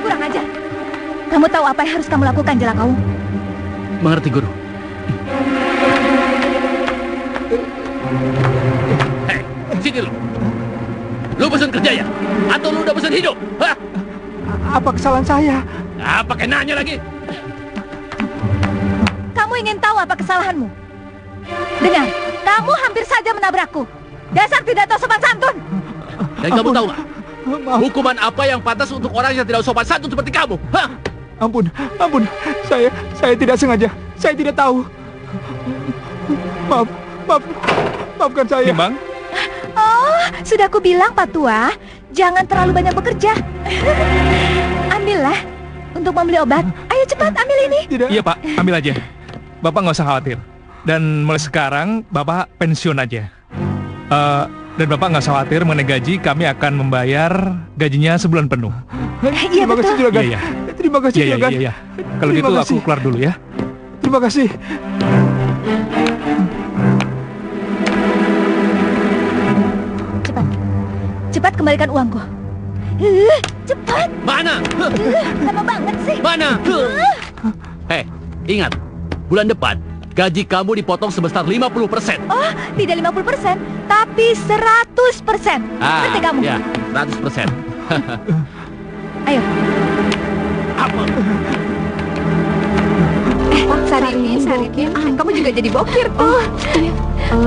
Kurang ajar. Kamu tahu apa yang harus kamu lakukan, Jelangkau? Mengerti, Guru. Hei, sini lo. Lu bosan kerja ya? Atau lu udah bosan hidup? Hah? Apa kesalahan saya? Ah, pakai nanya lagi. Kamu ingin tahu apa kesalahanmu? Dengar, kamu hampir saja menabrakku. Dasar tidak tahu sopan santun. Dan kamu tahu nggak? Hukuman apa yang pantas untuk orang yang tidak sopan santun seperti kamu? Hah? Ampun. Saya tidak sengaja. Saya tidak tahu. Maafkan saya. Nimbang, Oh, sudah aku bilang Pak Tua, jangan terlalu banyak bekerja. Ambillah untuk membeli obat. Ayo cepat ambil ini. iya Pak, ambil aja. Bapak nggak usah khawatir. Dan mulai sekarang Bapak pensiun aja. Dan Bapak nggak khawatir mengenai gaji, kami akan membayar gajinya sebulan penuh. Iya, Terima kasih betul. Juragan. Iya, iya. Terima kasih Iya, Juragan. iya, iya. Kalau Terima gitu kasih. aku keluar dulu ya. Terima kasih. Cepat. Cepat kembalikan uangku. Cepat. Mana? Lama banget sih. Mana? Hei, ingat, bulan depan gaji kamu dipotong sebesar 50%. Oh, tidak 50%, tapi 100%. Ngerti kamu? Ya, 100%. Ayo. Apa? Sarikin, kamu juga jadi bokir tuh.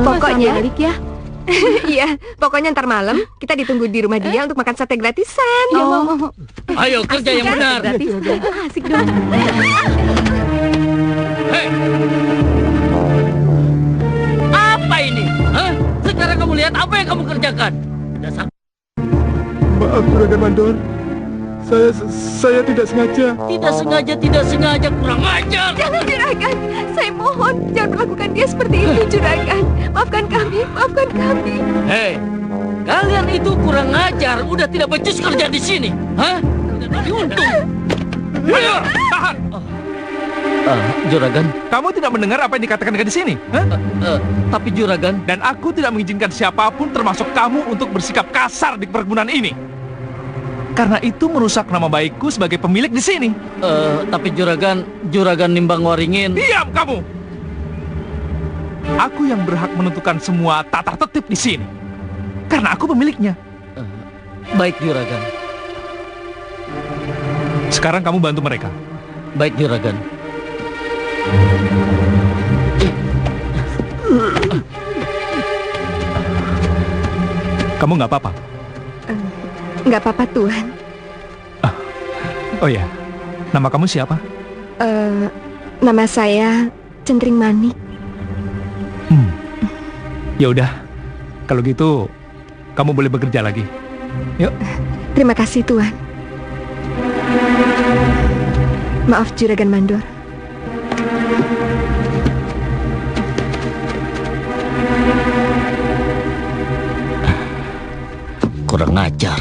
Pokoknya balik ya. iya, pokoknya ntar malam kita ditunggu di rumah dia untuk makan sate gratisan. Oh. Ayo kerja yang benar. Gratis. Asik dong. Hei, apa ini? Hah? Sekarang kamu lihat apa yang kamu kerjakan? Dasar Maaf Juragan Mandor. Saya tidak sengaja. tidak sengaja kurang ajar. Jangan Juragan, saya mohon jangan perlakukan dia seperti itu Juragan. Maafkan kami. Hei, kalian itu kurang ajar. Udah tidak becus kerja di sini. Hah? Diuntung. Ayo, tahan. Juragan, Kamu tidak mendengar apa yang dikatakan gadis ini? Hah? tapi Juragan, Dan aku tidak mengizinkan siapapun termasuk kamu untuk bersikap kasar di perkebunan ini. Karena itu merusak nama baikku sebagai pemilik di sini. tapi Juragan Nimbang Waringin. Diam kamu! Aku yang berhak menentukan semua tata tertib di sini. Karena aku pemiliknya. Baik Juragan. Sekarang kamu bantu mereka. Baik Juragan. Kamu nggak apa-apa? Nggak apa-apa Tuhan. Oh ya, nama kamu siapa? Nama saya Centring Manik. Ya udah, kalau gitu kamu boleh bekerja lagi. Yuk. Terima kasih Tuhan. Maaf Juragan Mandor. Kurang ajar.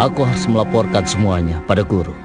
Aku harus melaporkan semuanya pada guru.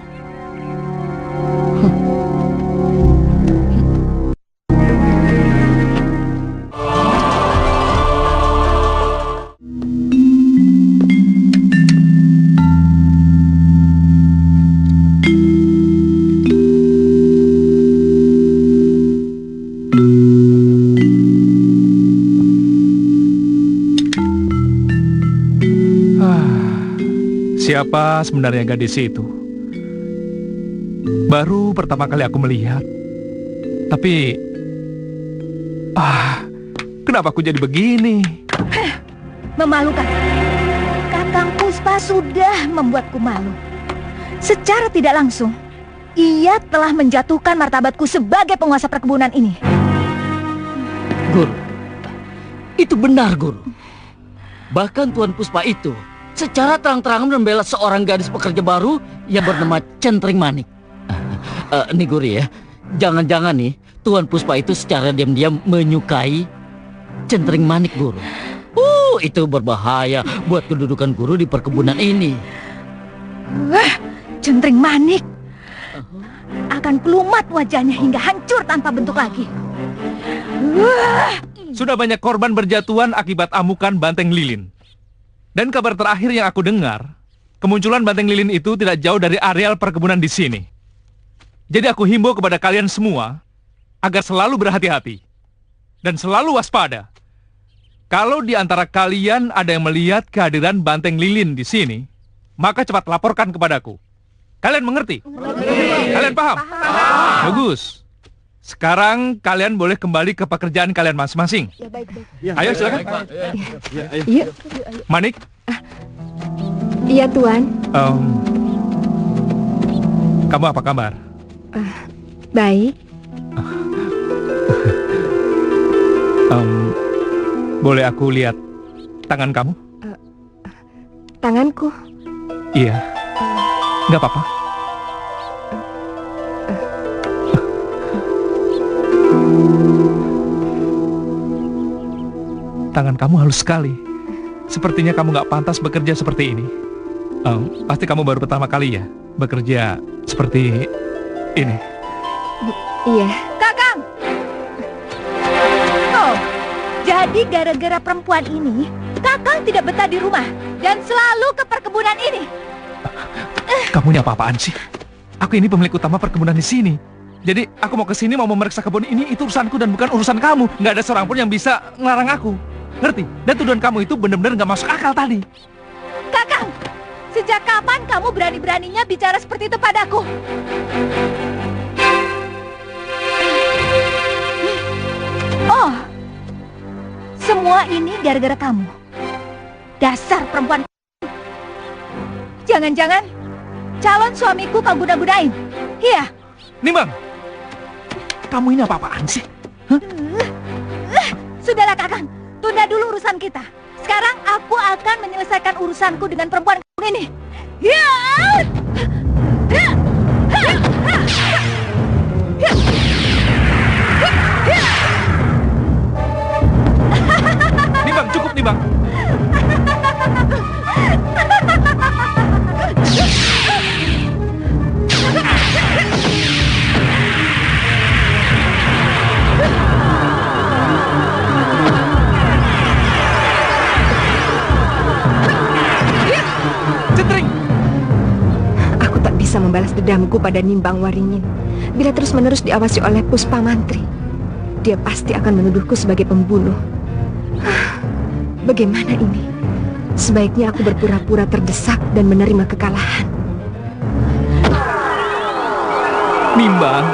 Siapa sebenarnya gadis itu? Baru pertama kali aku melihat. Tapi... kenapa aku jadi begini? Memalukan. Kakang Puspa sudah membuatku malu. Secara tidak langsung, ia telah menjatuhkan martabatku sebagai penguasa perkebunan ini. Guru, itu benar Guru. Bahkan Tuan Puspa itu secara terang-terangan membela seorang gadis pekerja baru yang bernama Centring Manik. Nih Guru ya, jangan-jangan nih Tuan Puspa itu secara diam-diam menyukai Centring Manik Guru. Itu berbahaya buat kedudukan Guru di perkebunan ini. Wah, Centring Manik akan kelumat wajahnya hingga hancur tanpa bentuk lagi. Wah. Sudah banyak korban berjatuhan akibat amukan banteng lilin. Dan kabar terakhir yang aku dengar, kemunculan banteng lilin itu tidak jauh dari areal perkebunan di sini. Jadi aku himbau kepada kalian semua agar selalu berhati-hati dan selalu waspada. Kalau di antara kalian ada yang melihat kehadiran banteng lilin di sini, maka cepat laporkan kepadaku. Kalian mengerti? Kalian paham? Bagus. Sekarang kalian boleh kembali ke pekerjaan kalian masing-masing. Ya baik. Ayo silakan. Yuk. Manik. Iya Tuan. Kamu apa kabar? Baik. Boleh aku lihat tangan kamu? Tanganku. Iya. Nggak apa-apa. Tangan kamu halus sekali. Sepertinya kamu nggak pantas bekerja seperti ini. Pasti kamu baru pertama kali ya bekerja seperti ini. Iya. Kakang! Oh, jadi gara-gara perempuan ini, Kakang tidak betah di rumah dan selalu ke perkebunan ini. Kamu ini apa-apaan sih? Aku ini pemilik utama perkebunan di sini. Jadi aku mau ke sini mau memeriksa kebun ini, itu urusanku dan bukan urusan kamu. Nggak ada seorang pun yang bisa ngelarang aku. Ngerti? Dan tuduhan kamu itu benar-benar nggak masuk akal tadi. Kakang, sejak kapan kamu berani-beraninya bicara seperti itu padaku? Oh, semua ini gara-gara kamu. Dasar perempuan. Jangan-jangan calon suamiku kau guna-gunain. Iya. Nimbang, kamu ini apa-apaan sih? Sudahlah Kakang, tunda dulu urusan kita. Sekarang aku akan menyelesaikan urusanku dengan perempuan ini. Ya! Nimbang, cukup Nimbang. Cetring. Aku tak bisa membalas dendamku pada Nimbang Waringin. Bila terus-menerus diawasi oleh Puspa Mantri, dia pasti akan menuduhku sebagai pembunuh. Bagaimana ini? Sebaiknya aku berpura-pura terdesak dan menerima kekalahan. Nimbang.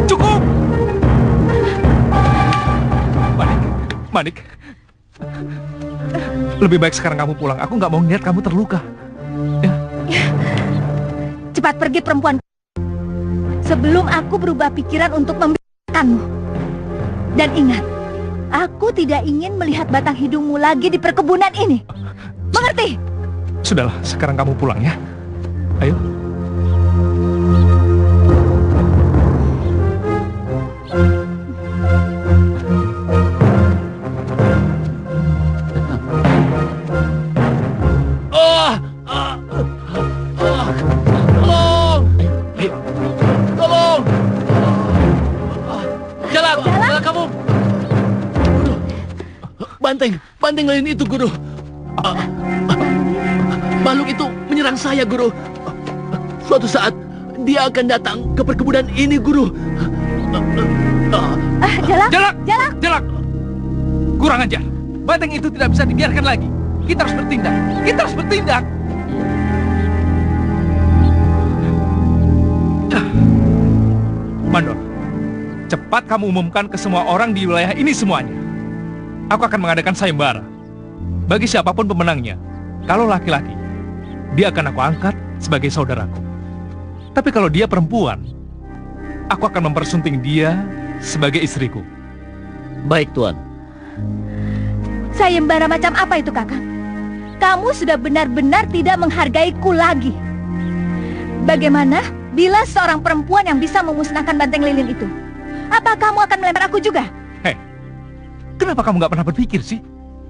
Cukup. Manik. Lebih baik sekarang kamu pulang. Aku nggak mau lihat kamu terluka. Ya. Cepat pergi perempuan. Sebelum aku berubah pikiran untuk membebaskanmu. Dan ingat, aku tidak ingin melihat batang hidungmu lagi di perkebunan ini. Mengerti? Sudahlah, sekarang kamu pulang ya. Ayo. Banteng lilin itu, Guru. Makhluk itu menyerang saya, Guru. Suatu saat dia akan datang ke perkebunan ini, Guru. Jalak. Kurang ajar. Banteng itu tidak bisa dibiarkan lagi. Kita harus bertindak. Mandor, cepat kamu umumkan ke semua orang di wilayah ini semuanya. Aku akan mengadakan sayembara. Bagi siapapun pemenangnya, kalau laki-laki, dia akan aku angkat sebagai saudaraku. Tapi kalau dia perempuan, aku akan mempersunting dia sebagai istriku. Baik, Tuan. Sayembara macam apa itu, Kakang? Kamu sudah benar-benar tidak menghargaiku lagi. Bagaimana bila seorang perempuan yang bisa memusnahkan banteng lilin itu? Apa kamu akan melempar aku juga? Kenapa kamu nggak pernah berpikir sih?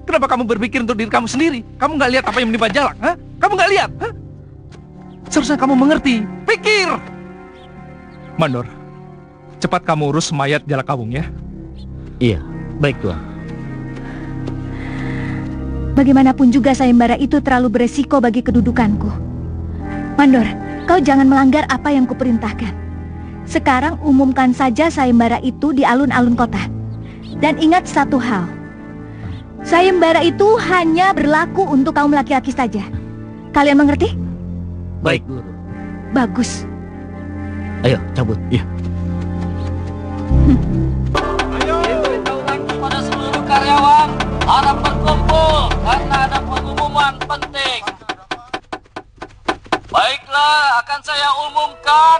Kenapa kamu berpikir untuk diri kamu sendiri? Kamu nggak lihat apa yang menimpa Jalak? Hah? Kamu nggak lihat? Hah? Seharusnya kamu mengerti. Pikir! Mandor, cepat kamu urus mayat Jalak Kawung ya. Iya, baik Tuan. Bagaimanapun juga sayembara itu terlalu beresiko bagi kedudukanku. Mandor, kau jangan melanggar apa yang kuperintahkan. Sekarang umumkan saja sayembara itu di alun-alun kota. Dan ingat satu hal, sayembara itu hanya berlaku untuk kaum laki-laki saja. Kalian mengerti? Baik, Guru. Bagus. Ayo, cabut. Iya. Ayo, beritahu lagi pada seluruh karyawan, harap berkumpul karena ada pengumuman penting. Baiklah, akan saya umumkan.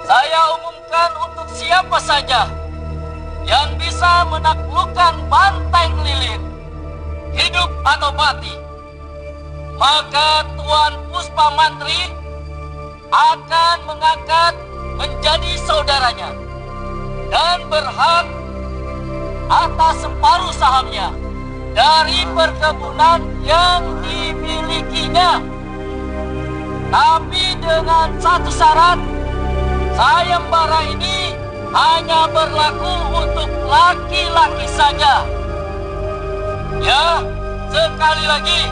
Saya umumkan untuk siapa saja yang bisa menaklukkan banteng lilin, hidup atau mati. maka Tuan Puspa Mantri akan mengangkat menjadi saudaranya dan berhak atas separuh sahamnya dari perkebunan yang dimilikinya. Tapi dengan satu syarat, sayembara ini hanya berlaku untuk laki-laki saja. Ya, sekali lagi,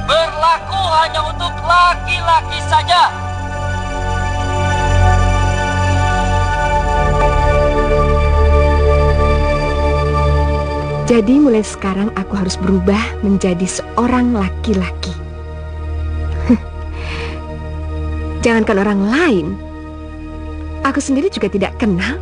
berlaku hanya untuk laki-laki saja. Jadi mulai sekarang aku harus berubah menjadi seorang laki-laki. Jangankan orang lain, aku sendiri juga tidak kenal.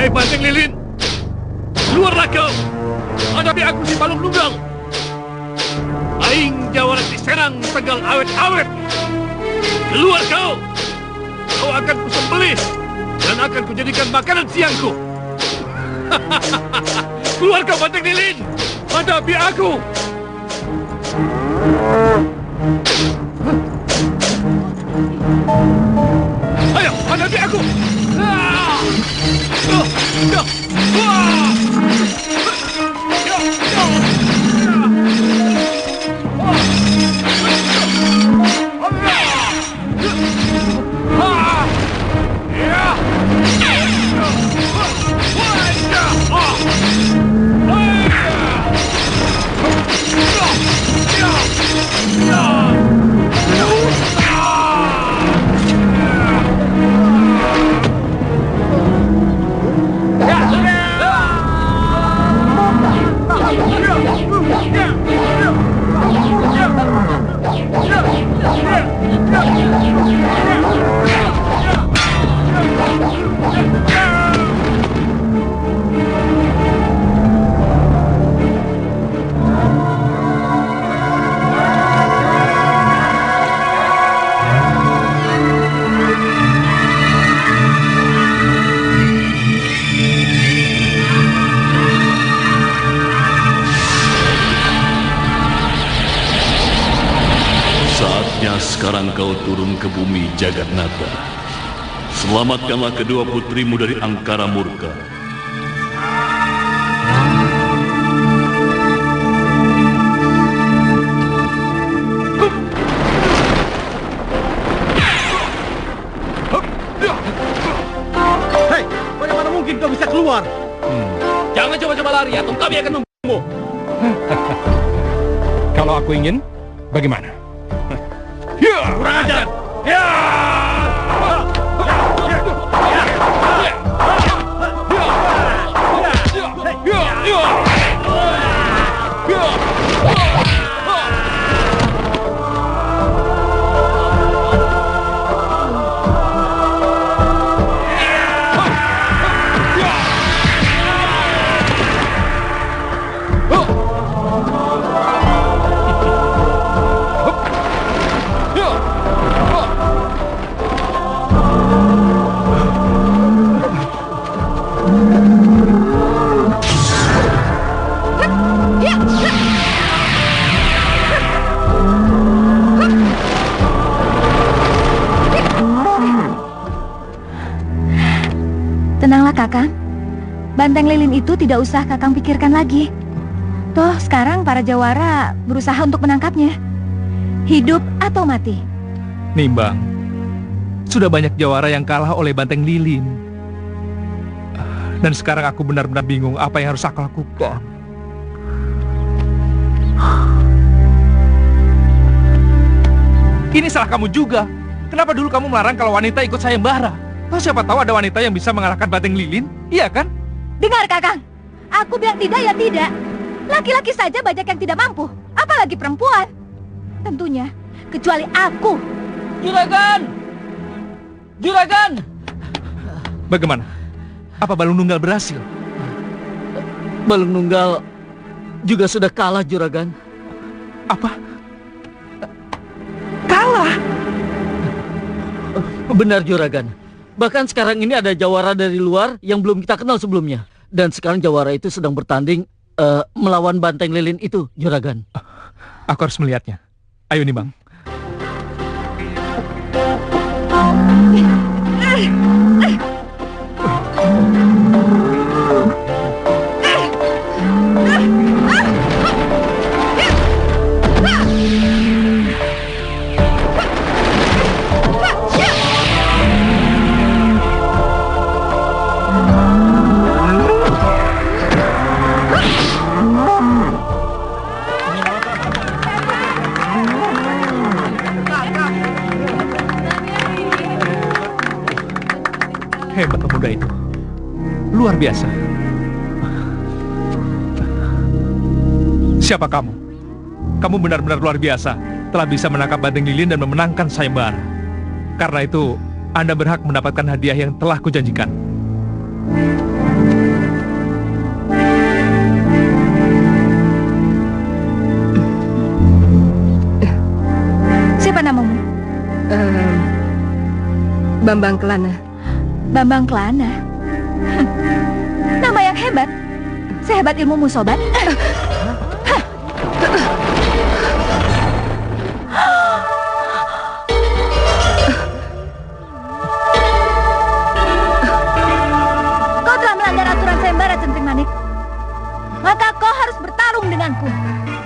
Banteng Lilin, keluarlah kau. Hadapi aku si Balung Nunggal. Aing jawara diserang tegal awet-awet. Keluar kau. Kau akan kusembelih dan akan kujadikan makanan siangku. Keluar kau Banteng Lilin. Hadapi aku. Ayo, hadapi aku. Sekarang kau turun ke bumi Jagatnata. Selamatkanlah kedua putrimu dari angkara murka. Hei, bagaimana mungkin kau bisa keluar? Jangan coba-coba lari atau kami akan membunuhmu. Kalau aku ingin, bagaimana? Kurang ajar. Tenanglah Kakang. Banteng lilin itu tidak usah Kakang pikirkan lagi. Toh sekarang para jawara berusaha untuk menangkapnya. Hidup atau mati. Nimbang, sudah banyak jawara yang kalah oleh banteng lilin. Dan sekarang aku benar-benar bingung apa yang harus aku lakukan. Ini salah kamu juga. Kenapa dulu kamu melarang kalau wanita ikut sayembara? Oh, siapa tahu ada wanita yang bisa mengalahkan Banteng Lilin, iya kan? Dengar, Kakang. Aku bilang tidak ya tidak. Laki-laki saja banyak yang tidak mampu, apalagi perempuan. Tentunya, kecuali aku. Juragan! Juragan! Bagaimana? Apa Balung Nunggal berhasil? Balung Nunggal juga sudah kalah, Juragan. Apa? Kalah? Benar, Juragan. Bahkan sekarang ini ada jawara dari luar yang belum kita kenal sebelumnya. Dan sekarang jawara itu sedang bertanding melawan Banteng Lilin itu, Juragan. Aku harus melihatnya. Ayo nih, Bang. Hebat pemuda itu. Luar biasa. Siapa kamu? Kamu benar-benar luar biasa. Telah bisa menangkap Banteng Lilin dan memenangkan sayembara. Karena itu, Anda berhak mendapatkan hadiah yang telah kujanjikan. Siapa namamu? Bambang Kelana. Bambang Kelana. Nama yang hebat. Sehebat ilmumu, sobat. Kau telah melanggar aturan sayembara, Centring Manik. Maka kau harus bertarung denganku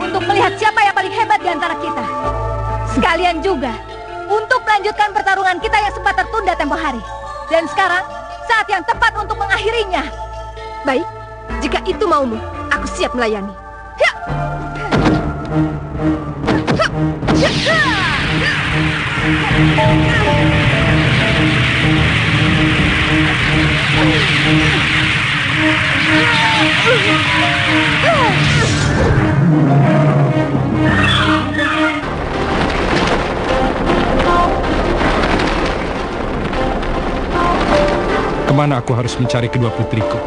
untuk melihat siapa yang paling hebat di antara kita. Sekalian juga untuk melanjutkan pertarungan kita yang sempat tertunda tempo hari. Dan sekarang, saat yang tepat untuk mengakhirinya. Baik, jika itu maumu, aku siap melayani. Kemana aku harus mencari kedua putriku?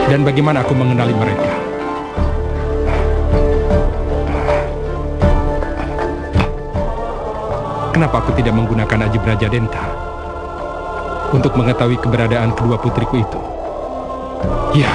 Dan bagaimana aku mengenali mereka? Kenapa aku tidak menggunakan Aji Brajadenta untuk mengetahui keberadaan kedua putriku itu? Ya.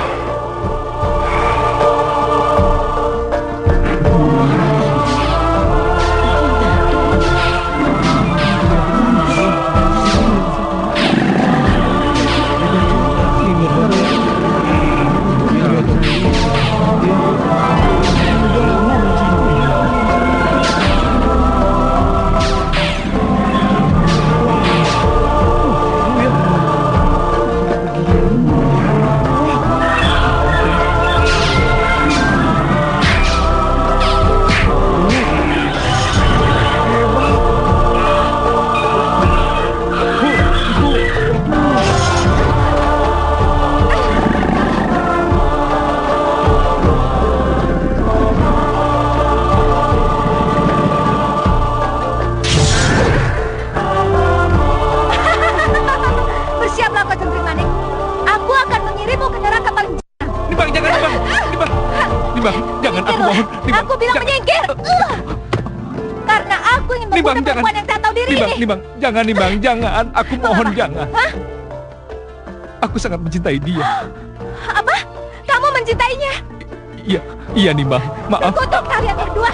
Jangan nih Bang, jangan. Aku mohon jangan. Hah? Aku sangat mencintai dia. Apa? Kamu mencintainya? Iya nih Bang, maaf. Terkutuk kalian berdua.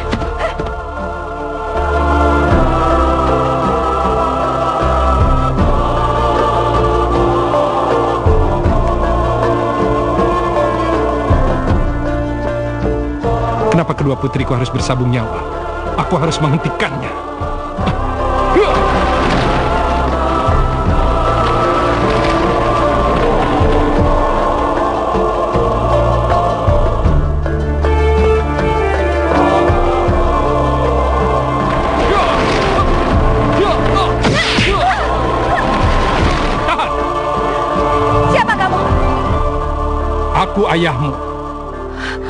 Kenapa kedua putriku harus bersabung nyawa? Aku harus menghentikannya. Aku ayahmu.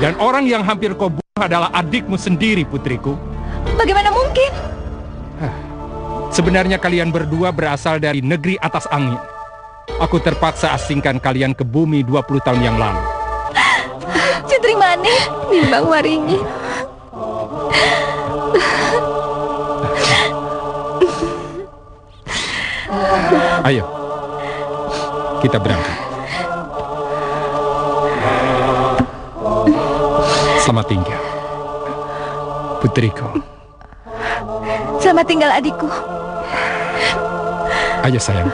Dan orang yang hampir kau bunuh adalah adikmu sendiri, putriku. Bagaimana mungkin? Sebenarnya kalian berdua berasal dari negeri atas angin. Aku terpaksa asingkan kalian ke bumi 20 tahun yang lalu. Cintring Manik, Nimbang Waringin. Ayo, kita berangkat. Selamat tinggal, putriku. Selamat tinggal adikku. Ayo sayang.